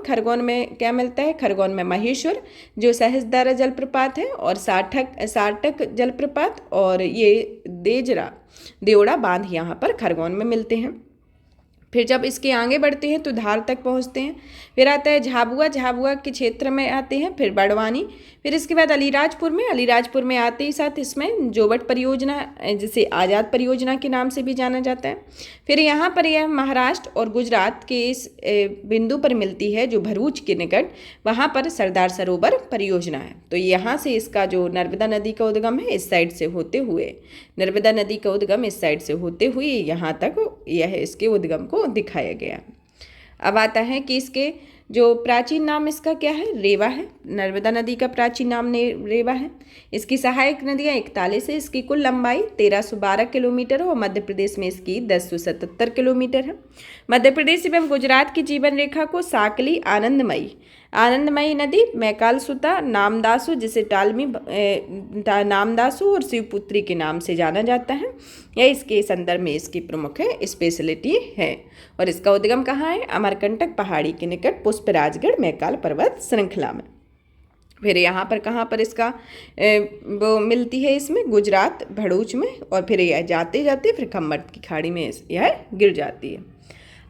A: खरगोन में क्या मिलता है, खरगोन में महेश्वर जो सहस्त्रधारा जलप्रपात है, और सार्थक जलप्रपात, और ये देवड़ा बांध यहाँ पर खरगोन में मिलते हैं। फिर जब इसके आगे बढ़ते हैं तो धार तक पहुंचते हैं। फिर आता है झाबुआ के क्षेत्र में आते हैं, फिर बड़वानी। फिर इसके बाद अलीराजपुर में आते ही साथ इसमें जोबट परियोजना, जिसे आज़ाद परियोजना के नाम से भी जाना जाता है। फिर यहाँ पर यह महाराष्ट्र और गुजरात के इस बिंदु पर मिलती है जो भरूच के निकट, वहाँ पर सरदार सरोवर परियोजना है। तो यहाँ से इसका जो नर्मदा नदी का उद्गम है इस साइड से होते हुए यहाँ तक यह इसके उद्गम को दिखाया गया। अब आता है कि इसके जो प्राचीन नाम इसका क्या है, रेवा है। नर्मदा नदी का प्राचीन नाम रेवा है। इसकी सहायक नदियाँ 41 है। इसकी कुल लंबाई 1312 किलोमीटर है और मध्य प्रदेश में इसकी 1077 किलोमीटर है। मध्य प्रदेश एवं गुजरात की जीवन रेखा को साकली आनंदमयी नदी, मैकालसुता, नामदासु जिसे टालमी नामदासु और शिवपुत्री के नाम से जाना जाता है, यह इसके संदर्भ में इसकी प्रमुख स्पेशलिटी है। और इसका उद्गम कहाँ है, अमरकंटक पहाड़ी के निकट पुष्पराजगढ़ मैकाल पर्वत श्रृंखला में। फिर यहाँ पर कहाँ पर इसका वो मिलती है, इसमें गुजरात भरूच में, और फिर यह जाते जाते फिर खम्मट की खाड़ी में यह गिर जाती है।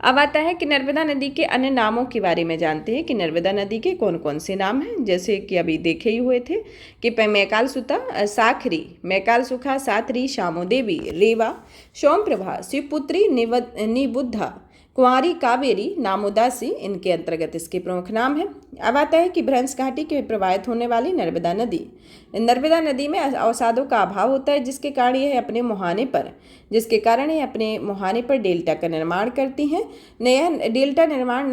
A: अब आता है कि नर्मदा नदी के अन्य नामों के बारे में जानते हैं कि नर्मदा नदी के कौन कौन से नाम हैं, जैसे कि अभी देखे ही हुए थे कि मैकालसुता, साखरी, मैकालसुखा, साथरी, शामोदेवी, रेवा, सोमप्रभा, शिवपुत्री, निबुद्धा, कुंवारी, कावेरी, नामोदासी इनके अंतर्गत इसके प्रमुख नाम हैं। अब आता है कि भ्रंश घाटी के प्रवाहित होने वाली नर्मदा नदी में अवसादों का अभाव होता है, जिसके कारण यह अपने मुहाने पर डेल्टा का निर्माण करती हैं। यह डेल्टा निर्माण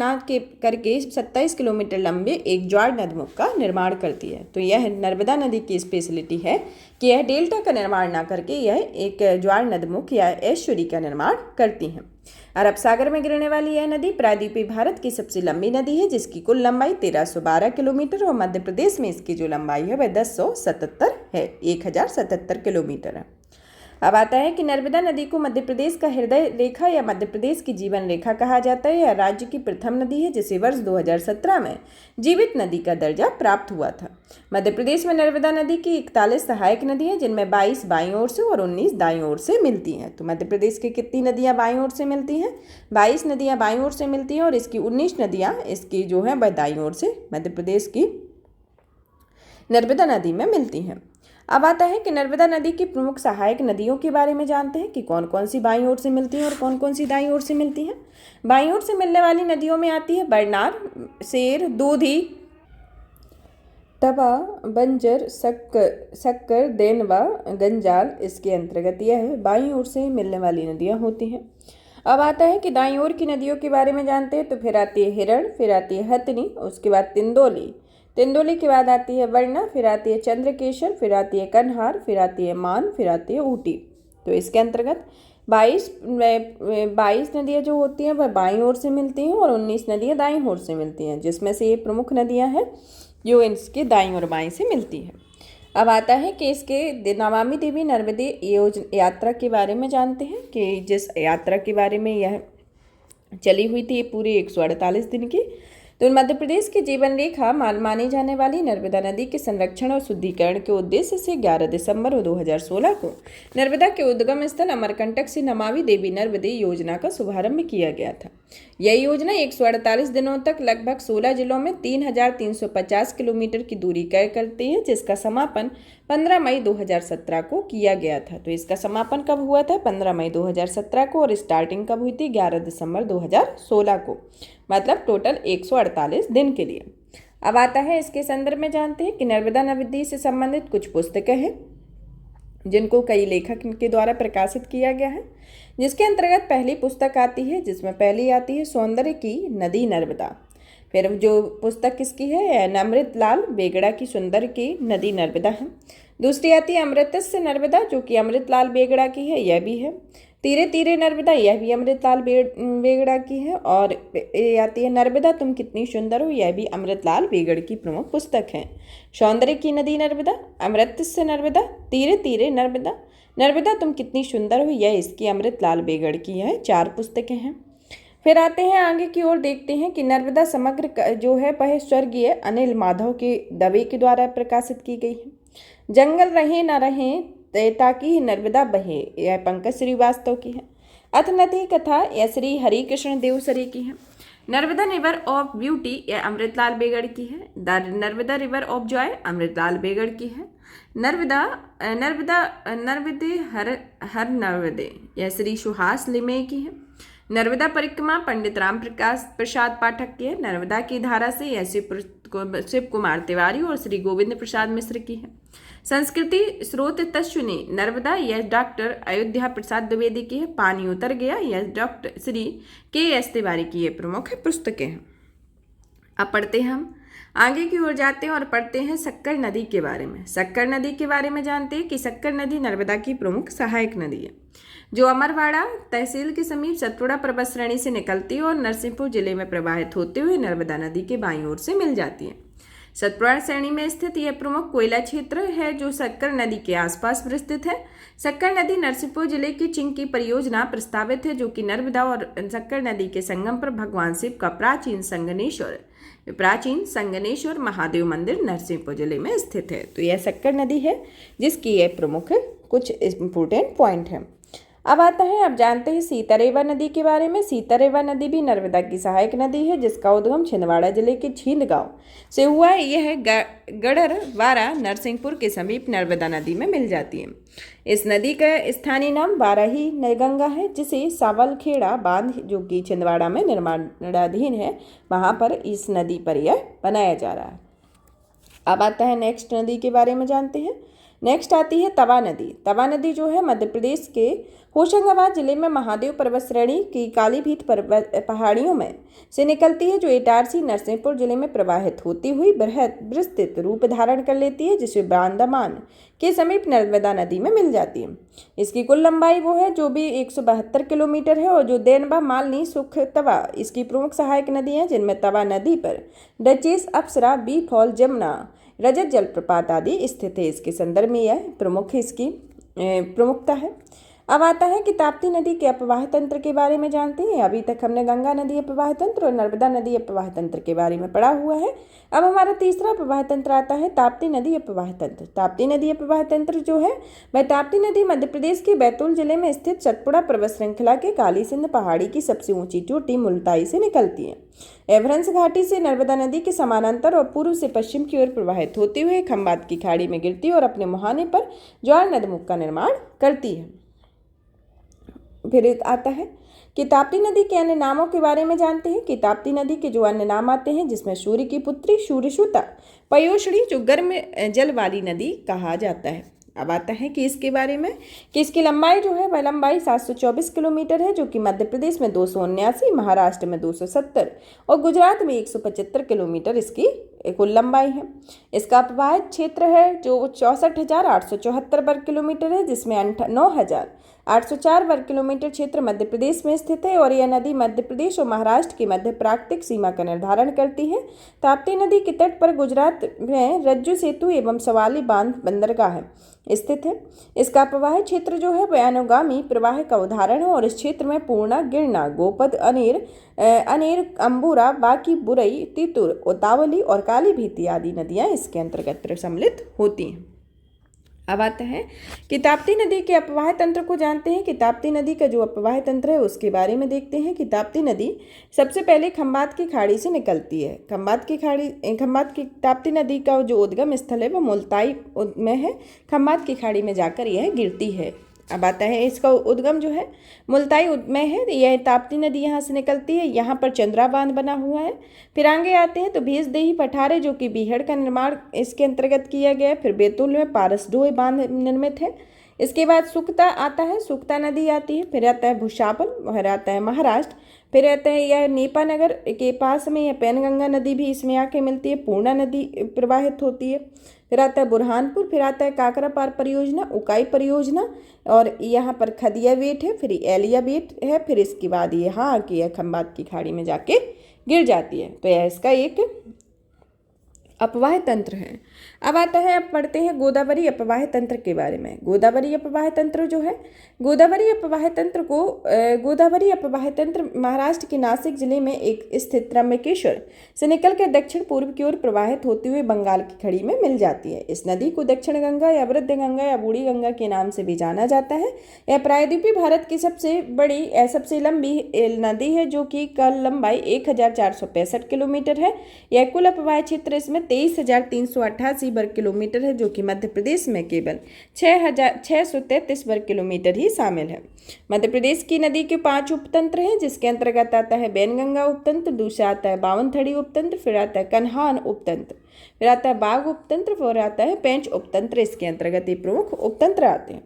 A: करके 27 किलोमीटर लंबे एक ज्वार नदमुख का निर्माण करती है। तो यह नर्मदा नदी की स्पेशलिटी है कि यह डेल्टा का निर्माण ना करके यह एक ज्वार नदमुख या एस्चुरी का निर्माण करती हैं। अरब सागर में गिरने वाली यह नदी प्रायद्वीपीय भारत की सबसे लंबी नदी है, जिसकी कुल लंबाई 1312 किलोमीटर और मध्य प्रदेश में इसकी जो लंबाई है वह 1077 किलोमीटर है। अब आता है कि नर्मदा नदी को मध्य प्रदेश का हृदय रेखा या मध्य प्रदेश की जीवन रेखा कहा जाता है। यह राज्य की प्रथम नदी है जिसे वर्ष 2017 में जीवित नदी का दर्जा प्राप्त हुआ था। मध्य प्रदेश में नर्मदा नदी की 41 सहायक नदी है, जिनमें 22 बाईं ओर से और 19 दाईं ओर से मिलती हैं। तो मध्य प्रदेश की कितनी नदियां बाईं ओर से मिलती हैं, 22 नदियां बाईं ओर से मिलती हैं, और इसकी 19 नदियां इसकी जो है वह दाईं ओर से मध्य प्रदेश की नर्मदा नदी में मिलती हैं। अब आता है कि नर्मदा नदी की प्रमुख सहायक नदियों के बारे में जानते हैं कि कौन कौन सी बाईं ओर से मिलती हैं और कौन कौन सी दाईं ओर से मिलती हैं। बाईं ओर से मिलने वाली नदियों में आती है बरनार, सेर, दूधी, तवा, बंजर, सक्कर, देनवा, गंजाल इसके अंतर्गत यह है बाईं ओर से मिलने वाली नदियाँ होती हैं। अब आता है कि दाईं ओर की नदियों के बारे में जानते हैं। तो फिर आती है हिरण, फिर आती है हथनी, उसके बाद तिंदोली के बाद आती है वरना, फिर आती है चंद्रकेशर, फिर आती है कन्हार, फिर आती है मान, फिर आती है ऊटी। तो इसके अंतर्गत 22 नदियाँ जो होती हैं वह बाईं ओर से मिलती हैं और 19 नदियाँ दाईं ओर से मिलती हैं, जिसमें से ये प्रमुख नदियाँ हैं जो इसके दाईं और बाईं से मिलती हैं। अब आता है कि इसके नमामि देवी नर्मदे यात्रा के बारे में जानते हैं कि जिस यात्रा के बारे में यह चली हुई थी पूरे 148 दिन की। तो मध्य प्रदेश की जीवन रेखा मानी जाने वाली नर्मदा नदी के संरक्षण और शुद्धिकरण के उद्देश्य से 11 दिसंबर 2016 को नर्मदा के उद्गम स्थल अमरकंटक से नमामि देवी नर्मदे योजना का शुभारंभ किया गया था। यह योजना 148 दिनों तक लगभग 16 जिलों में 3350 किलोमीटर की दूरी तय करती है, जिसका समापन 15 मई 2017 को किया गया था। तो इसका समापन कब हुआ था? 15 मई 2017 को। और स्टार्टिंग कब हुई थी? 11 दिसंबर 2016 को। मतलब टोटल 148 दिन के लिए। अब आता है इसके संदर्भ में जानते हैं कि नर्मदा नदी से संबंधित कुछ पुस्तकें हैं जिनको कई लेखक के द्वारा प्रकाशित किया गया है, जिसके अंतर्गत पहली पुस्तक आती है, जिसमें पहली आती है सौंदर्य की नदी नर्मदा। फिर जो पुस्तक किसकी है? अमृतलाल बेगड़ा की सुंदर की नदी नर्मदा है। दूसरी आती है अमृतस्य नर्मदा, जो कि अमृतलाल बेगड़ा की है, यह भी है। तीरे तीरे नर्मदा, यह भी अमृतलाल बेगड़ा की है। और ये आती है नर्मदा तुम कितनी सुंदर हो, यह भी अमृतलाल बेगड़ की प्रमुख पुस्तक है। सौंदर्य की नदी नर्मदा, अमृतस्य नर्मदा, तीरे तीरे नर्मदा, नर्मदा तुम कितनी सुंदर हो, यह इसकी अमृतलाल बेगड़ की है। 4 पुस्तकें हैं। फिर आते हैं आगे की ओर, देखते हैं कि नर्मदा समग्र जो है वह स्वर्गीय अनिल माधव के दवे के द्वारा प्रकाशित की गई है। जंगल रहे न रहे ताकि नर्मदा बहे, यह पंकज श्रीवास्तव की है। अथ नदी कथा, यह श्री हरिकृष्ण देवसरे की है। नर्मदा रिवर ऑफ ब्यूटी, यह अमृतलाल बेगड़ की है। The Narmada river of Joy, Amritlal Begad की है। नर्मदा नर्मदा नर्मदे हर नर्मदे, यह श्री सुहास लिमये की है। नर्मदा परिक्रमा पंडित राम प्रकाश प्रसाद पाठक की है। नर्मदा की धारा से, यह शिव कुमार तिवारी और श्री गोविंद प्रसाद मिश्र की है। संस्कृति स्रोत तस्विनी नर्मदा, यह डॉक्टर अयोध्या प्रसाद द्विवेदी की है। पानी उतर गया, यह डॉक्टर श्री के.एस. तिवारी की ये प्रमुख पुस्तकें हैं। अब पढ़ते हैं हम आगे की ओर जाते हैं और पढ़ते हैं शक्कर नदी के बारे में। शक्कर नदी के बारे में जानते हैं कि शक्कर नदी नर्मदा की प्रमुख सहायक नदी है, जो अमरवाड़ा तहसील के समीप सतपुड़ा पर्वत श्रेणी से निकलती है और नरसिंहपुर जिले में प्रवाहित होते हुए नर्मदा नदी के बाईं ओर से मिल जाती है। सतपुड़ा श्रेणी में स्थित यह प्रमुख कोयला क्षेत्र है जो शक्कर नदी के आसपास स्थित है। शक्कर नदी नरसिंहपुर जिले की चिंकी परियोजना प्रस्तावित है, जो कि नर्मदा और शक्कर नदी के संगम पर भगवान शिव का प्राचीन संगनेश्वर महादेव मंदिर नरसिंहपुर जिले में स्थित है। तो यह शक्कर नदी है जिसकी यह प्रमुख कुछ इंपोर्टेंट पॉइंट है। अब आता है, अब जानते हैं सीतारेवा नदी के बारे में। सीतारेवा नदी भी नर्मदा की सहायक नदी है, जिसका उद्गम छिंदवाड़ा जिले के छींद गांव से हुआ है। यह गढ़रवाड़ा नरसिंहपुर के समीप नर्मदा नदी में मिल जाती है। इस नदी का स्थानीय नाम बाराही गंगा है, जिसे सावलखेड़ा बांध, जो कि छिंदवाड़ा में निर्माणाधीन है, वहां पर इस नदी पर यह बनाया जा रहा है। अब आता है नेक्स्ट नदी के बारे में जानते हैं। नेक्स्ट आती है तवा नदी। तवा नदी जो है मध्य प्रदेश के होशंगाबाद जिले में महादेव पर्वत श्रेणी की कालीभीत पहाड़ियों में से निकलती है, जो इटारसी नरसिंहपुर जिले में प्रवाहित होती हुई बृहद विस्तृत रूप धारण कर लेती है, जिसे बांदामान के समीप नर्मदा नदी में मिल जाती है। इसकी कुल लंबाई वो है जो भी 172 किलोमीटर है, और जो देनबा मालनी सुख तवा इसकी प्रमुख सहायक नदी है, जिनमें तवा नदी पर डचेस, अप्सरा, बी फॉल, जमुना, रजत जलप्रपात आदि स्थित है। इसके संदर्भ में यह प्रमुख इसकी प्रमुखता है। अब आता है कि ताप्ती नदी के अपवाह तंत्र के बारे में जानते हैं। अभी तक हमने गंगा नदी अपवाह तंत्र और नर्मदा नदी अपवाह तंत्र के बारे में पढ़ा हुआ है। अब हमारा तीसरा अपवाह तंत्र आता है ताप्ती नदी अपवाह तंत्र। ताप्ती नदी अपवाह तंत्र जो है वह ताप्ती नदी मध्य प्रदेश के बैतूल जिले में स्थित सतपुड़ा पर्वत श्रृंखला के काली सिंध पहाड़ी की सबसे ऊंची चोटी मुल्ताई से निकलती है। एवरेंस घाटी से नर्मदा नदी के समानांतर और पूर्व से पश्चिम की ओर प्रवाहित होते हुए खंबात की खाड़ी में गिरती है और अपने मुहाने पर ज्वार नदमुख का निर्माण करती है। फिर आता है कि ताप्ती नदी के अन्य नामों के बारे में जानते हैं कि ताप्ती नदी के जो अन्य नाम आते हैं, जिसमें सूर्य की पुत्री, सूर्यसुता, पयोष्णी, जो गर्म जल वाली नदी कहा जाता है। अब आता है कि इसके बारे में कि इसकी लंबाई जो है वह लंबाई 724 किलोमीटर है, जो कि मध्य प्रदेश में 279, महाराष्ट्र में 270 और गुजरात में 175 किलोमीटर इसकी कुल लंबाई है। इसका अपवाह क्षेत्र है जो 64,874 वर्ग किलोमीटर है, जिसमें 9,804 वर्ग किलोमीटर क्षेत्र मध्य प्रदेश में स्थित है, और यह नदी मध्य प्रदेश और महाराष्ट्र की मध्य प्राकृतिक सीमा का निर्धारण करती है। ताप्ती नदी के तट पर गुजरात में रज्जु सेतु एवं सवाली बांध बंदरगाह स्थित है। इसका प्रवाह क्षेत्र जो है वह अनुगामी प्रवाह का उदाहरण है, और इस क्षेत्र में पूर्णा, गिरना, गोपद, अनेर, अंबुरा, बाकी, बुरई, तितुर, ओतावली और काली भीति आदि नदियां इसके अंतर्गत सम्मिलित होती हैं। अब आता है कि ताप्ती नदी के अपवाह तंत्र को जानते हैं कि ताप्ती नदी का जो अपवाह तंत्र है उसके बारे में देखते हैं कि ताप्ती नदी सबसे पहले खंबात की खाड़ी से निकलती है। खंबात की ताप्ती नदी का जो उद्गम स्थल है वह मुल्ताई में है। खंबात की खाड़ी में जाकर यह गिरती है। अब आता है इसका उद्गम जो है मुल्ताई में है। यह ताप्ती नदी यहाँ से निकलती है। यहाँ पर चंद्रा बांध बना हुआ है। फिर आगे आते हैं तो भीसदेही पठार है जो कि बीहड़ का निर्माण इसके अंतर्गत किया गया है। फिर बैतूल में पारसडोह बांध निर्मित है। इसके बाद सुकता आता है, सुकता नदी आती है। फिर आता है भूसावल, फिर आता है महाराष्ट्र। फिर आता है यह नेपानगर के पास में यह पैनगंगा नदी भी इसमें आके मिलती है। पूर्णा नदी प्रवाहित होती है। फिर आता है बुरहानपुर। फिर आता है काकरा पार परियोजना, उकाई परियोजना, और यहाँ पर खदिया बेट है। फिर एलिया बेट है। फिर इसके बाद यहाँ आके यह खंबात की खाड़ी में जाके गिर जाती है। तो यह इसका एक अपवाह तंत्र है। अब आता है, अब पढ़ते हैं गोदावरी अपवाह तंत्र के बारे में। गोदावरी अपवाह तंत्र जो है, गोदावरी अपवाह तंत्र महाराष्ट्र के नासिक जिले में एक स्थित त्र्यंबकेश्वर से निकलकर दक्षिण पूर्व की ओर प्रवाहित होती हुई बंगाल की खाड़ी में मिल जाती है। इस नदी को दक्षिण गंगा या वृद्ध गंगा या बूढ़ी गंगा के नाम से भी जाना जाता है। यह प्रायद्वीपीय भारत की सबसे लंबी नदी है जो कि कल लंबाई 1465 किलोमीटर है। यह कुल अपवाह क्षेत्र इसमें 23,388 वर्ग किलोमीटर है जो कि मध्य प्रदेश में केवल 6,633 वर्ग किलोमीटर ही शामिल है। मध्य प्रदेश की नदी के 5 उपतंत्र हैं जिसके अंतर्गत आता है बैनगंगा उपतंत्र, दूसरा आता है बावनथड़ी उपतंत्र, फिर आता है कन्हान उपतंत्र, फिर आता है बाघ उपतंत्र, फिर आता है पेंच उपतंत्र। इसके अंतर्गत ये प्रमुख उपतंत्र आते हैं।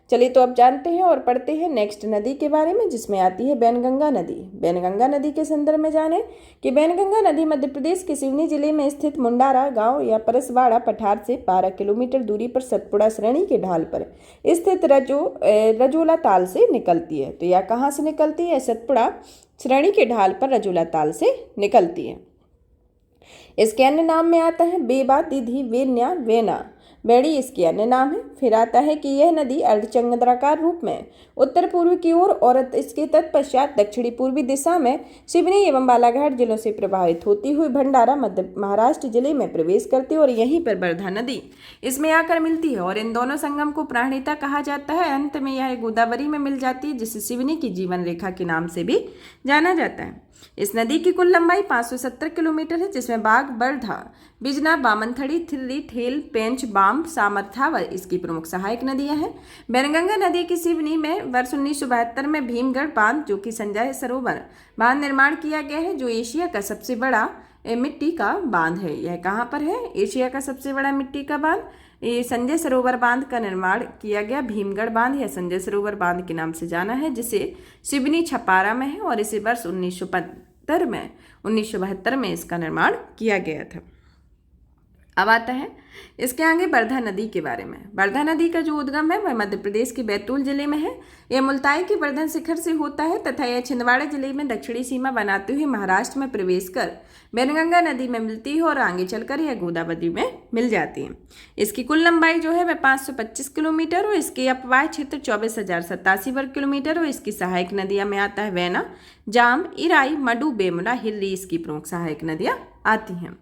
A: चलिए तो अब जानते हैं और पढ़ते हैं नेक्स्ट नदी के बारे में जिसमें आती है बैनगंगा नदी। बैनगंगा नदी के संदर्भ में जानें कि बैनगंगा नदी मध्य प्रदेश के सिवनी जिले में स्थित मुंडारा गांव या परसवाड़ा पठार से 12 किलोमीटर दूरी पर सतपुड़ा श्रेणी के ढाल पर स्थित रजोला ताल से निकलती है। तो यह कहाँ से निकलती है? सतपुड़ा श्रेणी के ढाल पर रजोला ताल से निकलती है। इसके अन्य नाम में आता है बेबा, दिधि, वेन्या, वेना, बेड़ी इसके अन्य नाम है। फिर आता है कि यह नदी अर्धचंद्राकार रूप में उत्तर पूर्व की ओर और इसके तत्पश्चात दक्षिणी पूर्वी दिशा में सिवनी एवं बालाघाट जिलों से प्रवाहित होती हुई भंडारा मध्य महाराष्ट्र जिले में प्रवेश करती है और यहीं पर वर्धा नदी इसमें आकर मिलती है और इन दोनों संगम को प्राणहिता कहा जाता है। अंत में यह गोदावरी में मिल जाती है जिसे सिवनी की जीवन रेखा के नाम से भी जाना जाता है। इस नदी की कुल लंबाई 570 किलोमीटर है जिसमें बाघ, बरधा, बिजना, बामनथड़ी, थिल्ली, ठेल, पेंच, बाम, सामर्थावर इसकी प्रमुख सहायक नदियां हैं। बैनगंगा नदी की सिवनी में वर्ष 1972 में भीमगढ़ बांध जो कि संजय सरोवर बांध निर्माण किया गया है जो एशिया का सबसे बड़ा मिट्टी का बांध है। यह कहाँ पर है? एशिया का सबसे बड़ा मिट्टी का बांध, ये संजय सरोवर बांध का निर्माण किया गया। भीमगढ़ बांध या संजय सरोवर बांध के नाम से जाना है जिसे सिवनी छपारा में है और इसे वर्ष 1972 में इसका निर्माण किया गया था। अब आता है इसके आगे वर्धा नदी के बारे में। वर्धा नदी का जो उद्गम है वह मध्य प्रदेश के बैतूल जिले में है। यह मुल्ताई के वर्धन शिखर से होता है तथा यह छिंदवाड़ा जिले में दक्षिणी सीमा बनाते हुए महाराष्ट्र में प्रवेश कर बैनगंगा नदी में मिलती है और आगे चलकर यह गोदावरी में मिल जाती है। इसकी कुल लंबाई जो है वह 525 किलोमीटर और इसके अपवाह क्षेत्र 24,087 वर्ग किलोमीटर और इसकी सहायक नदियां में आता है वैना, जाम, इराई, मडू, बेमुला, हिल्ली इसकी प्रमुख सहायक नदियां आती हैं।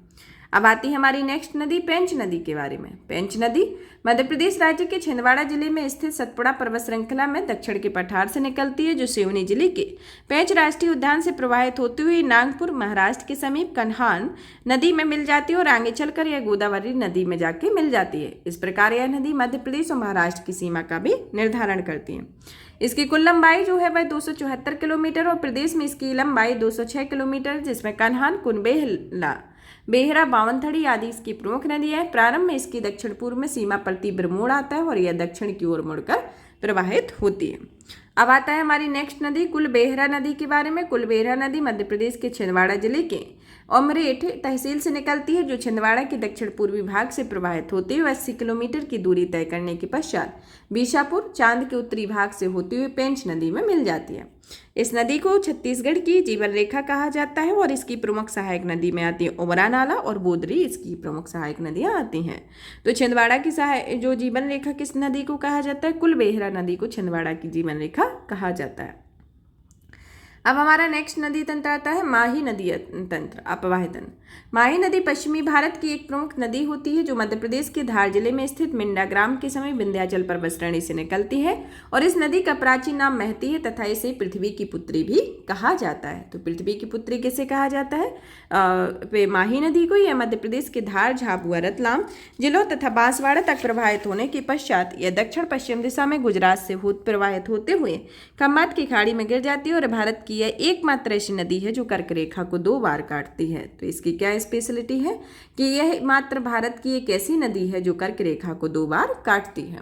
A: अब आती है हमारी नेक्स्ट नदी पेंच नदी के बारे में। पेंच नदी मध्य प्रदेश राज्य के छिंदवाड़ा जिले में स्थित सतपुड़ा पर्वत श्रृंखला में दक्षिण के पठार से निकलती है जो सिवनी जिले के पेंच राष्ट्रीय उद्यान से प्रवाहित होती हुई नागपुर महाराष्ट्र के समीप कन्हान नदी में मिल जाती है और आगे चलकर यह गोदावरी नदी में जाके मिल जाती है। इस प्रकार यह नदी मध्य प्रदेश और महाराष्ट्र की सीमा का भी निर्धारण करती है। इसकी कुल लंबाई जो है वह 274 किलोमीटर और प्रदेश में इसकी लंबाई 206 किलोमीटर जिसमें कन्हान, कुनबेहला, बेहरा, बावनथड़ी आदि इसकी प्रमुख नदियां हैं। प्रारंभ में इसकी दक्षिण पूर्व में सीमा पर तीव्र मोड़ आता है और यह दक्षिण की ओर मुड़कर प्रवाहित होती है। अब आता है हमारी नेक्स्ट नदी कुलबेहरा नदी के बारे में। कुलबेहरा नदी मध्य प्रदेश के छिंदवाड़ा जिले के उमरेठ तहसील से निकलती है जो छिंदवाड़ा के दक्षिण पूर्वी भाग से प्रवाहित होती हुई 80 किलोमीटर की दूरी तय करने के पश्चात बीशापुर, चांद के उत्तरी भाग से होती हुई पेंच नदी में मिल जाती है। इस नदी को छत्तीसगढ़ की जीवन रेखा कहा जाता है और इसकी प्रमुख सहायक नदी में आती है उमरा नाला और बोदरी इसकी प्रमुख सहायक नदियां आती हैं। तो छिंदवाड़ा की जो जीवन रेखा किस नदी को कहा जाता है? कुलबेहरा नदी को छिंदवाड़ा की जीवन रेखा कहा जाता है। अब हमारा नेक्स्ट नदी तंत्र आता है माही नदी तंत्र, अपवाह तंत्र। माही नदी पश्चिमी भारत की एक प्रमुख नदी होती है जो मध्य प्रदेश के धार जिले में स्थित मिंडा ग्राम के समीप विंध्याचल पर्वत श्रेणी से निकलती है और इस नदी का प्राचीन नाम महती है तथा इसे पृथ्वी की पुत्री भी कहा जाता है। तो पृथ्वी की पुत्री किसे कहा जाता है? माही नदी को। यह मध्य प्रदेश के धार, झाबुआ, रतलाम जिलों तथा बांसवाड़ा तक प्रवाहित होने के पश्चात यह दक्षिण पश्चिम दिशा में गुजरात से प्रवाहित होते हुए खम्बात की खाड़ी में गिर जाती है और भारत की यह एकमात्र ऐसी नदी है जो कर्क रेखा को 2 बार काटती है। तो इसकी क्या स्पेशलिटी है कि यह मात्र भारत की एक ऐसी नदी है जो कर्क रेखा को 2 बार काटती है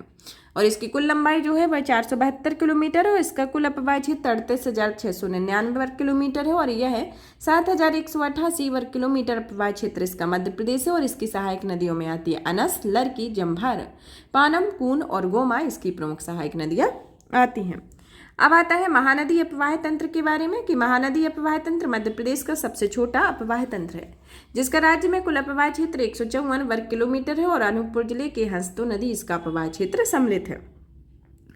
A: और इसकी कुल लंबाई जो है वह 472 किलोमीटर है और इसका कुल अपवाह क्षेत्र 38,699 वर्ग किलोमीटर है और यह है 7,188 वर्ग किलोमीटर अपवाह क्षेत्र इसका मध्य प्रदेश है और इसकी सहायक नदियों में आती है अनस, लरकी, जम्भार, पानम, कून और गोमा इसकी प्रमुख सहायक नदियाँ आती हैं। अब आता है महानदी अपवाह तंत्र के बारे में कि महानदी अपवाह तंत्र मध्य प्रदेश का सबसे छोटा अपवाह तंत्र है जिसका राज्य में कुल अपवाह क्षेत्र 154 वर्ग किलोमीटर है और अनूपपुर जिले के हंसतो नदी इसका अपवाह क्षेत्र सम्मिलित है।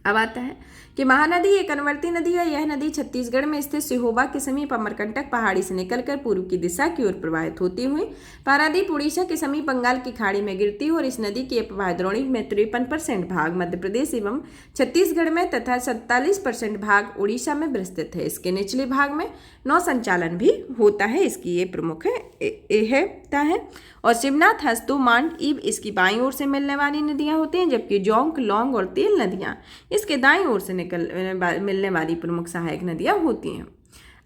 A: अब आता है कि महानदी एक अनुवर्ती नदी है। यह नदी छत्तीसगढ़ में स्थित सिहोबा के समीप अमरकंटक पहाड़ी से निकलकर पूर्व की दिशा की ओर प्रवाहित होती हुई पारादीप उड़ीसा के समीप बंगाल की खाड़ी में गिरती है और इस नदी की अपवाह द्रोणी में 53% भाग मध्य प्रदेश एवं छत्तीसगढ़ में तथा 47% भाग उड़ीसा में विस्तृत है। इसके निचले भाग में नौ संचालन भी होता है। इसकी ये प्रमुख है और शिवनाथ, हस्तो, मांड, ईब इसकी बाईं ओर से मिलने वाली नदियां होती हैं जबकि जोंक, लौंग और तेल नदियां इसके दाईं ओर से मिलने वाली प्रमुख सहायक नदियां होती हैं।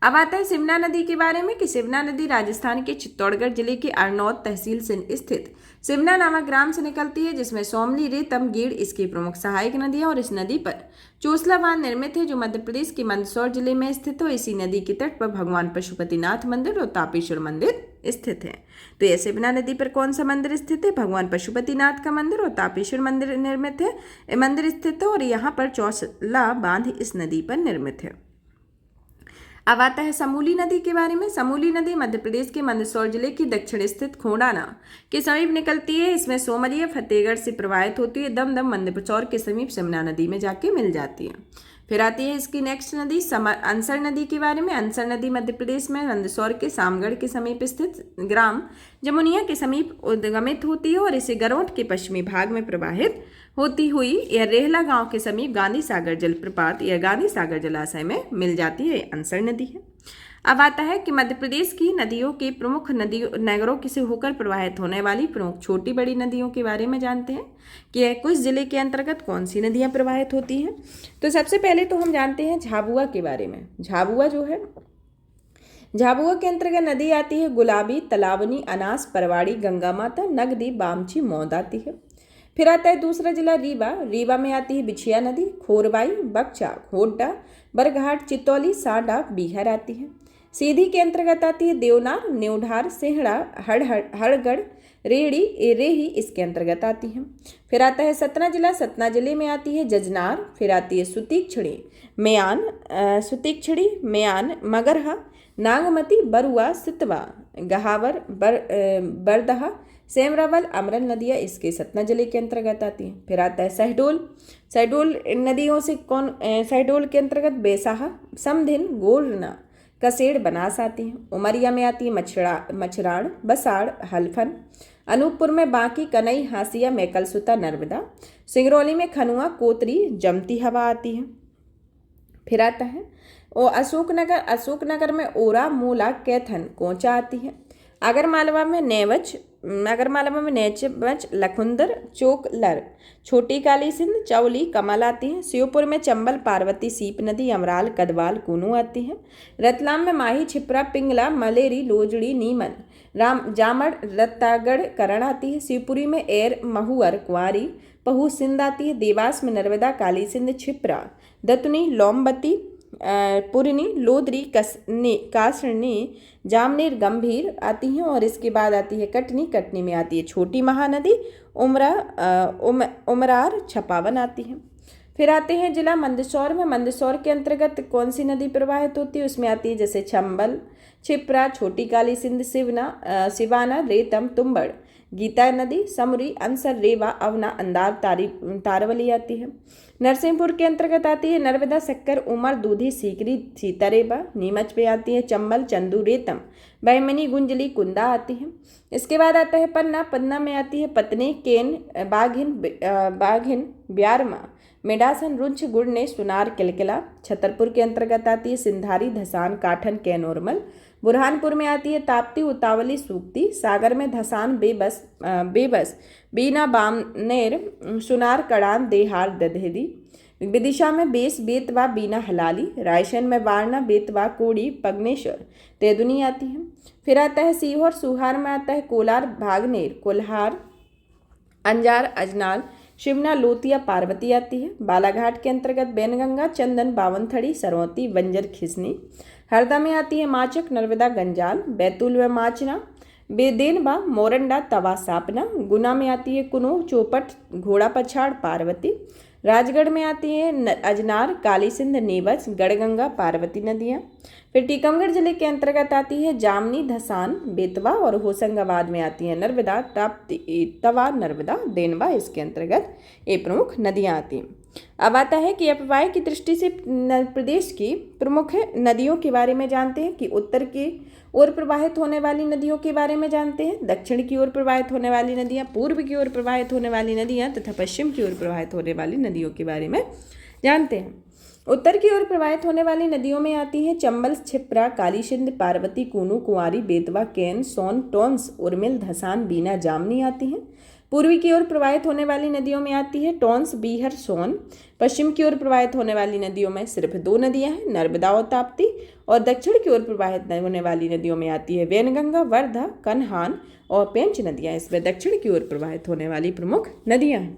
A: अब आता है सिमना नदी के बारे में कि सिमना नदी राजस्थान के चित्तौड़गढ़ जिले के अरनौद तहसील से स्थित सिमना नामक ग्राम से निकलती है जिसमें सोमली, रेतम, गीड़ इसकी प्रमुख सहायक नदियां और इस नदी पर चोसला बांध निर्मित है जो मध्य प्रदेश के मंदसौर जिले में स्थित है। इसी नदी के तट पर भगवान पशुपतिनाथ मंदिर और तापेश्वर मंदिर स्थित है। तो यह सिमना नदी पर कौन सा मंदिर स्थित है? भगवान पशुपतिनाथ का मंदिर और तापेश्वर मंदिर निर्मित है, मंदिर स्थित है और यहाँ पर चोसला बांध इस नदी पर निर्मित है। अब आता है समूली नदी के बारे में। समूली नदी मध्य प्रदेश के मंदसौर जिले की दक्षिण स्थित खोड़ाना के समीप निकलती है। इसमें सोमरिया, फतेहगढ़ से प्रवाहित होती है। दमदम, मंदसौर के समीप सिमना नदी में जाके मिल जाती है। फिर आती है इसकी नेक्स्ट नदी अंसर नदी के बारे में। अंसर नदी मध्य प्रदेश में मंदसौर के सामगढ़ के समीप स्थित ग्राम जमुनिया के समीप उद्गमित होती है और इसे गरौठ के पश्चिमी भाग में प्रवाहित होती हुई यह रेहला गांव के समीप गांधी सागर जलप्रपात या गांधी सागर जलाशय में मिल जाती है। अंसर नदी है। अब आता है कि मध्य प्रदेश की नदियों के प्रमुख नगरों से होकर प्रवाहित होने वाली प्रमुख छोटी बड़ी नदियों के बारे में जानते हैं कि कुछ जिले के अंतर्गत कौन सी नदियां प्रवाहित होती हैं। तो सबसे पहले तो हम जानते हैं झाबुआ के बारे में। झाबुआ जो है, झाबुआ के अंतर्गत नदी आती है गुलाबी, तालाबनी, अनास, परवाड़ी, गंगा माता, नगदी, बामची, मौद आती है। फिर आता है दूसरा जिला रीवा। रीवा में आती है बिछिया नदी, खोरबाई, बक्चा, खोड्डा, बरघाट, चितौली, साडा, बीहर आती है। सीधी के अंतर्गत आती है देवनार, न्योढार, सेहड़ा, हड़गढ़, रेड़ी, रेही इसके अंतर्गत आती है। फिर आता है सतना जिला। सतना जिले में आती है जजनार। फिर आती है सुतीक्षणी, म्यान, मगरहा, नागमती, बरुआ, सितवा, गहावर, बरदहा, सेमरावल, अमरन नदियाँ इसके सतना जिले के अंतर्गत आती हैं। फिर आता है शहडोल। शहडोल नदियों से शहडोल के अंतर्गत बेसाहा, समधिन, गोरना, कसेड़, बनास आती हैं। उमरिया में आती है मछराड़, बसाड़, हल्फन। अनूपपुर में बांकी, कनई, हासिया, मैकलसुता, नर्मदा। सिंगरौली में खनुआ, कोतरी, जमती हवा आती है। फिर आता है अशोकनगर। अशोकनगर में ओरा, मूला, कैथन, कोंचा आती है। आगरमालवा में नेवच, लखुंदर, चोक, लर, छोटी काली सिंध, चौली, कमल आती है। श्योपुर में चंबल, पार्वती, सीप नदी, अमराल, कदवाल, कूनू आती है। रतलाम में माही, छिपरा, पिंगला, मलेरी, लोजड़ी, नीमन, जामड़, रत्तागढ़, करण आती है। शिवपुरी में एर, महुअर, कुंवारी, पहू सिंध आती है। देवास में नर्मदा, काली सिंध, छिपरा, दतुनी, लोमबती, पुरनी, लोदरी, कासनी, जामनेर, गंभीर आती हैं। और इसके बाद आती है कटनी। कटनी में आती है छोटी महानदी, उमरार, छपावन आती है। फिर आते हैं जिला मंदसौर में। मंदसौर के अंतर्गत कौन सी नदी प्रवाहित होती है? उसमें आती है जैसे चंबल, छिपरा, छोटी काली सिंध, सिवाना, रेतम, तुम्बड़, गीता नदी, समरी, अंसर, रेवा, अवना, अंदार, तारवली आती है। नरसिंहपुर के अंतर्गत आती है नर्मदा, शक्कर, उमर, दूधी, सीकरी, सीतारेबा। नीमच पे आती है चंबल, चंदू, रेतम, बहमनी, गुंजली, कुंदा आती है। इसके बाद आता है पन्ना। पन्ना में आती है पत्नी, केन, बाघिन, ब्यारमा, मेडासन, रुंछ, गुड़ने, सुनार, किलकिला। छतरपुर के अंतर्गत आती है सिंधारी, धसान, काठन, कैनोरमल। बुरहानपुर में आती है ताप्ती, उतावली, सूक्ति। सागर में धसान, बेबस, बीना, बामनेर, सुनार, कड़ान, देहार, दधेदी। विदिशा में बेस, बेतवा, बीना, हलाली। रायसेन में वारना, बेतवा, कोड़ी, पग्नेश्वर, तेदुनी आती है। फिर आता है सीहोर। सुहार में आता है कोलार, भागनेर, कोल्हार, अंजार, अजनाल, शिवना, लोतिया, पार्वती आती है। बालाघाट के अंतर्गत बैनगंगा, चंदन, बावनथड़ी, सरौती, बंजर, खिसनी। हरदा में आती है माचक, नर्मदा, गंजाल। बैतूल में माचना, बेदेनबा, मोरंडा, तवा, सापना। गुना में आती है कुनो, चौपट, घोड़ा पछाड़, पार्वती। राजगढ़ में आती है अजनार, काली सिंध, नेवज, गढ़गंगा, पार्वती नदियाँ। फिर टीकमगढ़ जिले के अंतर्गत आती है जामनी, धसान, बेतवा। और होशंगाबाद में आती है नर्मदा, ताप्ती, तवा, नर्मदा, देनवा। इसके अंतर्गत ये प्रमुख नदियाँ आती हैं। अब आता है कि अपवाय की दृष्टि से प्रदेश की प्रमुख नदियों के बारे में जानते हैं कि उत्तर की ओर प्रवाहित होने वाली नदियों के बारे में जानते हैं, दक्षिण की ओर प्रवाहित होने वाली नदियाँ, पूर्व की ओर प्रवाहित होने वाली नदियाँ तथा पश्चिम की ओर प्रवाहित होने वाली नदियों के बारे में जानते हैं। उत्तर की ओर प्रवाहित होने वाली नदियों में आती हैं चंबल, छिप्रा, काली सिंध, पार्वती, कूनू, कुंवारी, बेतवा, कैन, सोन, टोंस, उर्मिल, धसान, बीना, जामनी आती हैं। पूर्वी की ओर प्रवाहित होने वाली नदियों में आती है टोंस, बीहर, सोन। पश्चिम की ओर प्रवाहित होने वाली नदियों में सिर्फ 2 नदियां हैं, नर्मदा और ताप्ती। और दक्षिण की ओर प्रवाहित होने वाली नदियों में आती है वैनगंगा, वर्धा, कन्हान और पेंच नदियां। इसमें दक्षिण की ओर प्रवाहित होने वाली प्रमुख नदियां हैं।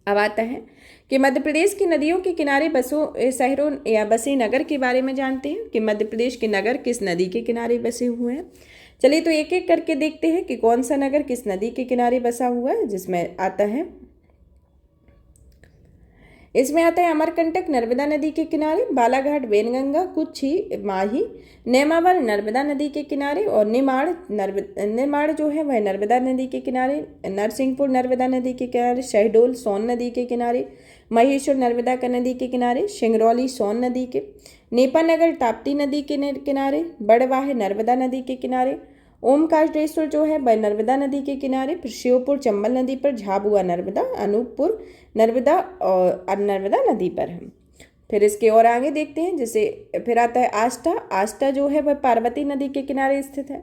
A: अब आता है कि मध्य प्रदेश की नदियों के किनारे शहरों या बसे नगर के बारे में जानते हैं कि मध्य प्रदेश के नगर किस नदी के किनारे बसे हुए हैं। चलिए तो एक एक करके देखते हैं कि कौन सा नगर किस नदी के किनारे बसा हुआ है। जिसमें आता है, इसमें आता है अमरकंटक, नर्मदा नदी के किनारे। बालाघाट, वैनगंगा, कुच्छी, माही, नेमावर, नर्मदा नदी के किनारे। और निमाड़ जो है वह नर्मदा नदी के किनारे। नरसिंहपुर, नर्मदा नदी के किनारे। शहडोल, सोन नदी के किनारे। महेश्वर, नर्मदा नदी के किनारे। सिंगरौली, सोन नदी के। नेपानगर, ताप्ती नदी के किनारे। बड़वाह, नर्मदा नदी के किनारे। ओमकारेश्वर जो है वह नर्मदा नदी के किनारे। फिर श्योपुर, चंबल नदी पर। झाबुआ, नर्मदा। अनूपपुर, नर्मदा और नर्मदा नदी पर है। फिर इसके और आगे देखते हैं, जैसे फिर आता है आष्टा। आष्टा जो है वह पार्वती नदी के किनारे स्थित है।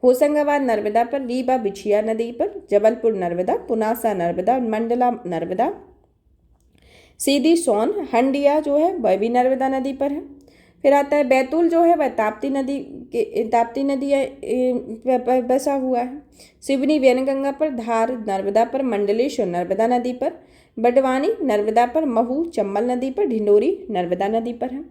A: होशंगाबाद, नर्मदा पर। रीवा, बिछिया नदी पर। जबलपुर, नर्मदा। पुनासा, नर्मदा। मंडला, नर्मदा। सीधी, सोन। हंडिया जो है वह भी नर्मदा नदी पर है। फिर आता है बैतूल जो है वह ताप्ती नदी बसा हुआ है। सिवनी, वैनगंगा पर। धार, नर्मदा पर। मंडलेश्वर, नर्मदा नदी पर। बडवानी, नर्मदा पर। महू, चंबल नदी पर। ढिंडोरी, नर्मदा नदी पर है।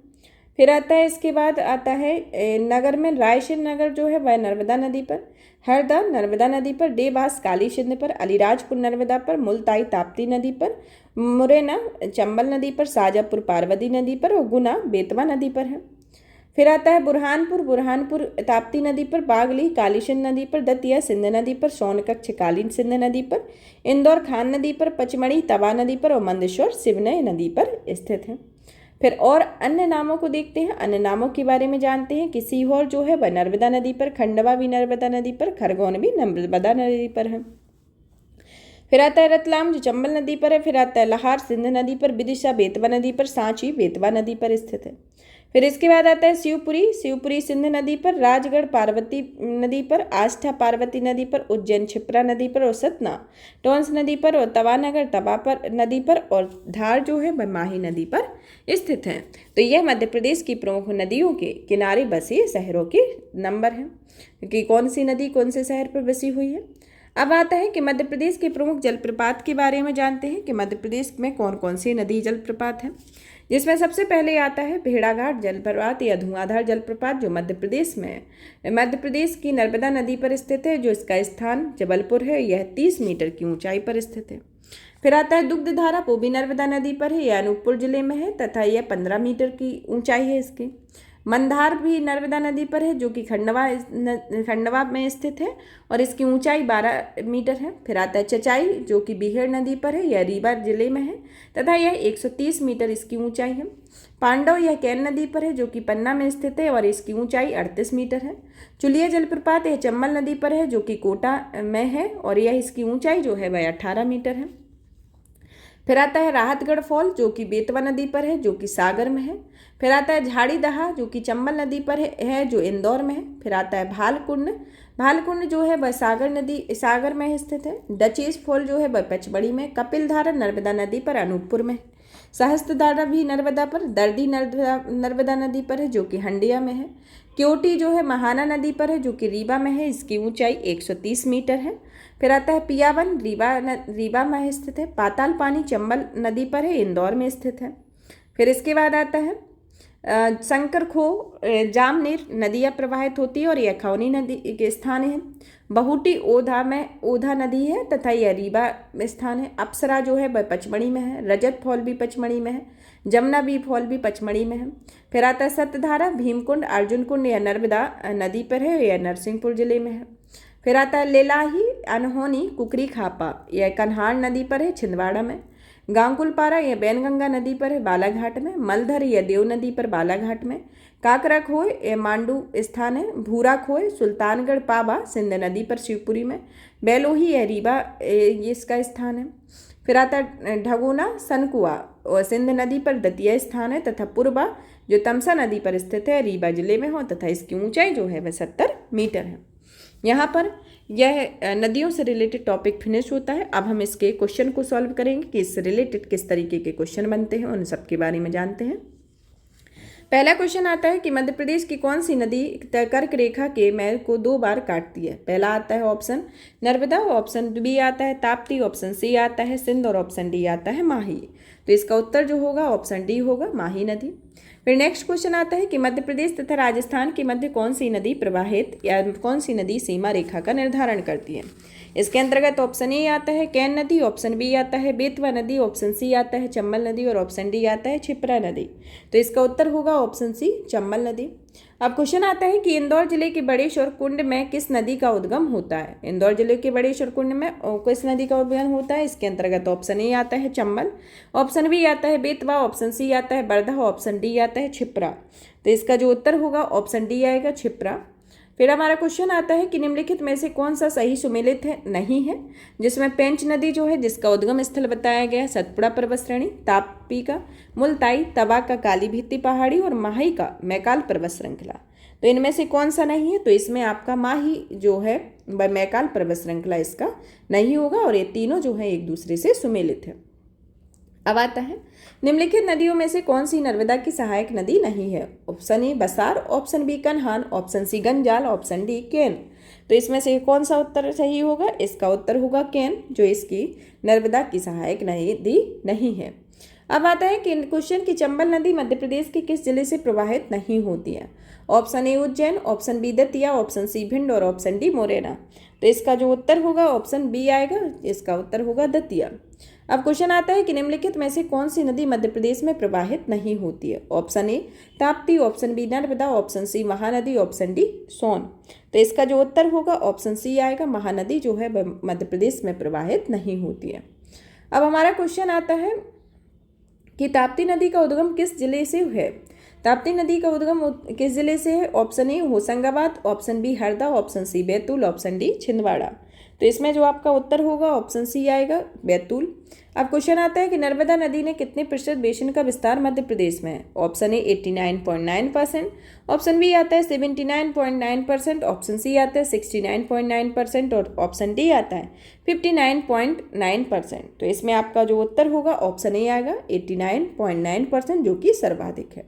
A: फिर आता है, इसके बाद आता है नगर में रायसेन नगर जो है वह नर्मदा नदी पर। हरदा, नर्मदा नदी पर। देवास, काली सिंध पर। अलीराजपुर, नर्मदा पर। मुल्ताई, ताप्ती नदी पर। मुरैना, चंबल नदी पर। शाजापुर, पार्वती नदी पर। और गुना, बेतवा नदी पर है। फिर आता है बुरहानपुर, ताप्ती नदी पर। बागली, काली सिंध नदी पर। दतिया, सिंध नदी पर। सोनकच्छ, काली सिंध नदी पर। इंदौर, खान नदी पर। पचमढ़ी, तवा नदी पर। और मंदसौर, सिवनय नदी पर स्थित है। फिर और अन्य नामों को देखते हैं। अन्य नामों के बारे में जानते हैं कि सीहोर जो है वह नर्मदा नदी पर। खंडवा भी नर्मदा नदी पर। खरगोन भी नर्मदा नदी पर है। फिर आता है रतलाम जो चंबल नदी पर है। फिर आता है लाहार, सिंध नदी पर। विदिशा, बेतवा नदी पर। सांची, बेतवा नदी पर स्थित है। फिर इसके बाद आता है शिवपुरी सिंध नदी पर। राजगढ़, पार्वती नदी पर। आष्टा, पार्वती नदी पर। उज्जैन, क्षिप्रा नदी पर। और सतना, टोंस नदी पर। और तवानगर, तवा पर नदी पर। और धार जो है वह माही नदी पर स्थित है। तो यह मध्य प्रदेश की प्रमुख नदियों के किनारे बसे शहरों के नंबर हैं कि कौन सी नदी कौन से शहर पर बसी हुई है। अब आता है कि मध्य प्रदेश के प्रमुख जलप्रपात के बारे में जानते हैं कि मध्य प्रदेश में कौन कौन सी नदी जलप्रपात हैं। जिसमें सबसे पहले आता है भेड़ाघाट जलप्रपात या धुआंधार जलप्रपात जो मध्य प्रदेश में है। मध्य प्रदेश की नर्मदा नदी पर स्थित है। जो इसका स्थान जबलपुर है। यह 30 मीटर की ऊंचाई पर स्थित है। फिर आता है दुग्धधारा, वो भी नर्मदा नदी पर है। यह अनूपपुर जिले में है तथा यह 15 मीटर की ऊंचाई है इसकी। मंदार भी नर्मदा नदी पर है जो कि खंडवा में स्थित है और इसकी ऊंचाई 12 मीटर है। फिर आता है चचाई जो कि बीहड़ नदी पर है, यह रीवा जिले में है तथा यह 130 मीटर इसकी ऊंचाई है। पांडव यह कैन नदी पर है जो कि पन्ना में स्थित है और इसकी ऊंचाई 38 मीटर है। चुलिया जलप्रपात यह चंबल नदी पर है जो कि कोटा में है और यह इसकी ऊंचाई जो है वह 18 मीटर है। फिर आता है राहतगढ़ फॉल जो कि बेतवा नदी पर है जो कि सागर में है। फिर आता है झाड़ी दहा जो कि चंबल नदी पर है जो इंदौर में है। फिर आता है भालकुंड जो है वह सागर में स्थित है। डचेस फॉल जो है वह पचमढ़ी में। कपिल धारा नर्मदा नदी पर अनूपपुर में। सहस्त्रधारा भी नर्मदा पर, दर्दी नर्मदा नदी पर है जो कि हंडिया में है। क्योटी जो है महाना नदी पर है जो कि रीवा में है, इसकी ऊंचाई 130 मीटर है। फिर आता है पियावन रीवा में स्थित है। पाताल पानी चंबल नदी पर है, इंदौर में स्थित है। फिर इसके बाद आता है शंकर खो जामनेर नदियाँ प्रवाहित होती है और यह खौनी नदी के स्थान है। बहुटी ओधा नदी है तथा यह रीवा स्थान है। अप्सरा जो है वह पचमढ़ी में है। रजत फॉल भी पचमढ़ी में है। जमुना बी फॉल भी पचमढ़ी में है। फिर आता है सत्यधारा भीमकुंड अर्जुन कुंड, यह नर्मदा नदी पर है, यह नरसिंहपुर जिले में है। फिर आता है लेलाही अनहोनी कुकरी खापा, यह कन्हार नदी पर है, छिंदवाड़ा में। गांगुलपारा यह बैनगंगा नदी पर है, बालाघाट में। मलधर यह देव नदी पर, बालाघाट में। काकरा खोय यह मांडू स्थान है। भूरा खोय सुल्तानगढ़ पाबा सिंध नदी पर, शिवपुरी में। बेलोही यह रीवा ये इसका स्थान है। फिर आता है ढगोना सनकुआ और सिंध नदी पर दतिया स्थान है तथा पूर्वा जो तमसा नदी पर स्थित है, रीवा जिले में हो तथा इसकी ऊंचाई जो है वह 70 मीटर है। यहाँ पर यह नदियों से रिलेटेड टॉपिक फिनिश होता है। अब हम इसके क्वेश्चन को सॉल्व करेंगे कि इससे रिलेटेड किस तरीके के क्वेश्चन बनते हैं, उन सब के बारे में जानते हैं। पहला क्वेश्चन आता है कि मध्य प्रदेश की कौन सी नदी कर्क रेखा के मैल को 2 बार काटती है। पहला आता है ऑप्शन नर्मदा, ऑप्शन बी आता है ताप्ती, ऑप्शन सी आता है सिंध और ऑप्शन डी आता है माही। तो इसका उत्तर जो होगा ऑप्शन डी होगा, माही नदी। फिर नेक्स्ट क्वेश्चन आता है कि मध्य प्रदेश तथा राजस्थान के मध्य कौन सी नदी प्रवाहित या कौन सी नदी सीमा रेखा का निर्धारण करती है। इसके अंतर्गत ऑप्शन ए आता है कैन नदी, ऑप्शन बी आता है बेतवा नदी, ऑप्शन सी आता है चंबल नदी और ऑप्शन डी आता है क्षिप्रा नदी। तो इसका उत्तर होगा ऑप्शन सी चंबल नदी। अब क्वेश्चन आता है कि इंदौर जिले के बड़ेश्वर कुंड में किस नदी का उद्गम होता है। इंदौर जिले के बड़ेश्वर कुंड में किस नदी का उद्गम होता है। इसके अंतर्गत ऑप्शन ए आता है चंबल, ऑप्शन बी आता है बेतवा, ऑप्शन सी आता है बरधा, ऑप्शन डी आता है क्षिप्रा। तो इसका जो उत्तर होगा ऑप्शन डी आएगा, क्षिप्रा। फिर हमारा क्वेश्चन आता है कि निम्नलिखित में से कौन सा सही सुमेलित है नहीं है, जिसमें पेंच नदी जो है जिसका उद्गम स्थल बताया गया है सतपुड़ा पर्वत श्रेणी, ताप्ती का मुल्ताई, तवा का काली भित्ती पहाड़ी और माही का मैकाल पर्वत श्रृंखला। तो इनमें से कौन सा नहीं है। तो इसमें आपका माही जो है वह मैकाल पर्वत श्रृंखला इसका नहीं होगा और ये तीनों जो है एक दूसरे से सुमेलित है। अब आता है निम्नलिखित नदियों में से कौन सी नर्मदा की सहायक नदी नहीं है। Option A Basar, option B Kanhan, option C Ganjal, option D Ken. तो इसमें से कौन सा उत्तर सही होगा। इसका उत्तर होगा केन, जो इसकी नर्मदा की सहायक नदी नहीं है। अब आता है कि क्वेश्चन की चंबल नदी मध्य प्रदेश के किस जिले से प्रवाहित नहीं होती है। Option A Ujjain, option B Datia, option C Bhind और ऑप्शन डी मोरेना। तो इसका जो उत्तर होगा ऑप्शन बी आएगा, इसका उत्तर होगा दतिया। अब क्वेश्चन आता है कि निम्नलिखित में से कौन सी नदी मध्य प्रदेश में प्रवाहित नहीं होती है। Option A Tapti, option B Narmada, option C Mahanadi, option D Son. तो इसका जो उत्तर होगा ऑप्शन सी आएगा, महानदी जो है मध्य प्रदेश में प्रवाहित नहीं होती है। अब हमारा क्वेश्चन आता है कि ताप्ती नदी का उद्गम किस जिले से है। ताप्ती नदी का उद्गम किस जिले से है। Option A Hoshangabad, option B Harda, option C Betul, option D Chhindwara. तो इसमें जो आपका उत्तर होगा ऑप्शन सी आएगा, बैतूल। अब क्वेश्चन आता है कि नर्मदा नदी ने कितने प्रतिशत बेसिन का विस्तार मध्य प्रदेश में है। ऑप्शन ए 89.9%, ऑप्शन बी आता है 79.9%, ऑप्शन सी आता है 69.9% और ऑप्शन डी आता है 59.9%। तो इसमें आपका जो उत्तर होगा ऑप्शन ए आएगा, 89.9%, जो कि सर्वाधिक है।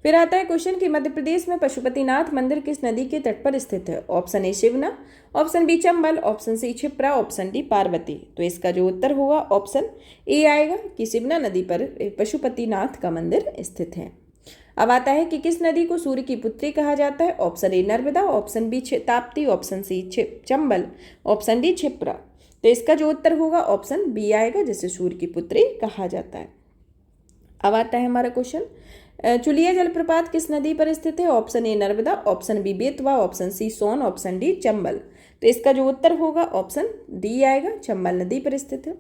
A: फिर आता है क्वेश्चन कि मध्य प्रदेश में पशुपतिनाथ मंदिर किस नदी के तट पर स्थित है। Option A Shivna, option B Chambal, option C Kshipra, option D Parvati. तो इसका जो उत्तर होगा ऑप्शन ए आएगा कि शिवना नदी पर पशुपतिनाथ का मंदिर स्थित है। अब आता है कि किस नदी को सूर्य की पुत्री कहा जाता है। Option A Narmada, option B Tapti, option C Chambal, option D Kshipra. तो इसका जो उत्तर होगा ऑप्शन बी आएगा, जिसे सूर्य की पुत्री कहा जाता है। अब आता है हमारा क्वेश्चन चुलिया जलप्रपात किस नदी पर स्थित है? Option A Narmada, option B Betwa, option C Son, option D Chambal. तो इसका जो उत्तर होगा ऑप्शन डी आएगा, चंबल नदी पर स्थित है।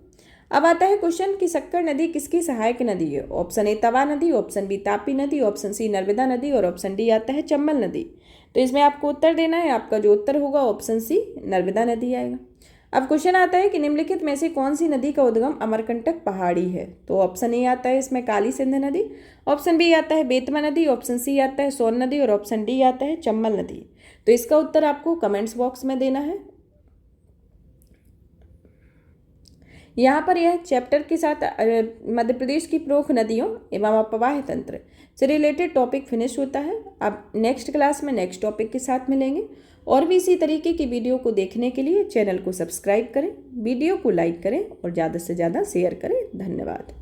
A: अब आता है क्वेश्चन कि शक्कर नदी किसकी सहायक नदी है? ऑप्शन ए तवा नदी, ऑप्शन बी तापी नदी, ऑप्शन सी नर्मदा नदी और ऑप्शन डी आता है चंबल नदी। तो इसमें आपको उत्तर देना है, आपका जो उत्तर होगा ऑप्शन सी नर्मदा नदी आएगा। अब क्वेश्चन आता है कि निम्नलिखित में से कौन सी नदी का उद्गम अमरकंटक पहाड़ी है? तो ऑप्शन ए आता है इसमें काली सिंध नदी, ऑप्शन बी आता है बेतवा नदी, ऑप्शन सी आता है सोन नदी और ऑप्शन डी आता है चंबल नदी। तो इसका उत्तर आपको कमेंट्स बॉक्स में देना है। यहाँ पर यह चैप्टर के साथ मध्य प्रदेश की प्रमुख नदियों एवं अपवाह तंत्र से रिलेटेड टॉपिक फिनिश होता है। अब नेक्स्ट क्लास में नेक्स्ट टॉपिक के साथ मिलेंगे। और भी इसी तरीके की वीडियो को देखने के लिए चैनल को सब्सक्राइब करें, वीडियो को लाइक करें और ज़्यादा से ज़्यादा शेयर करें। धन्यवाद।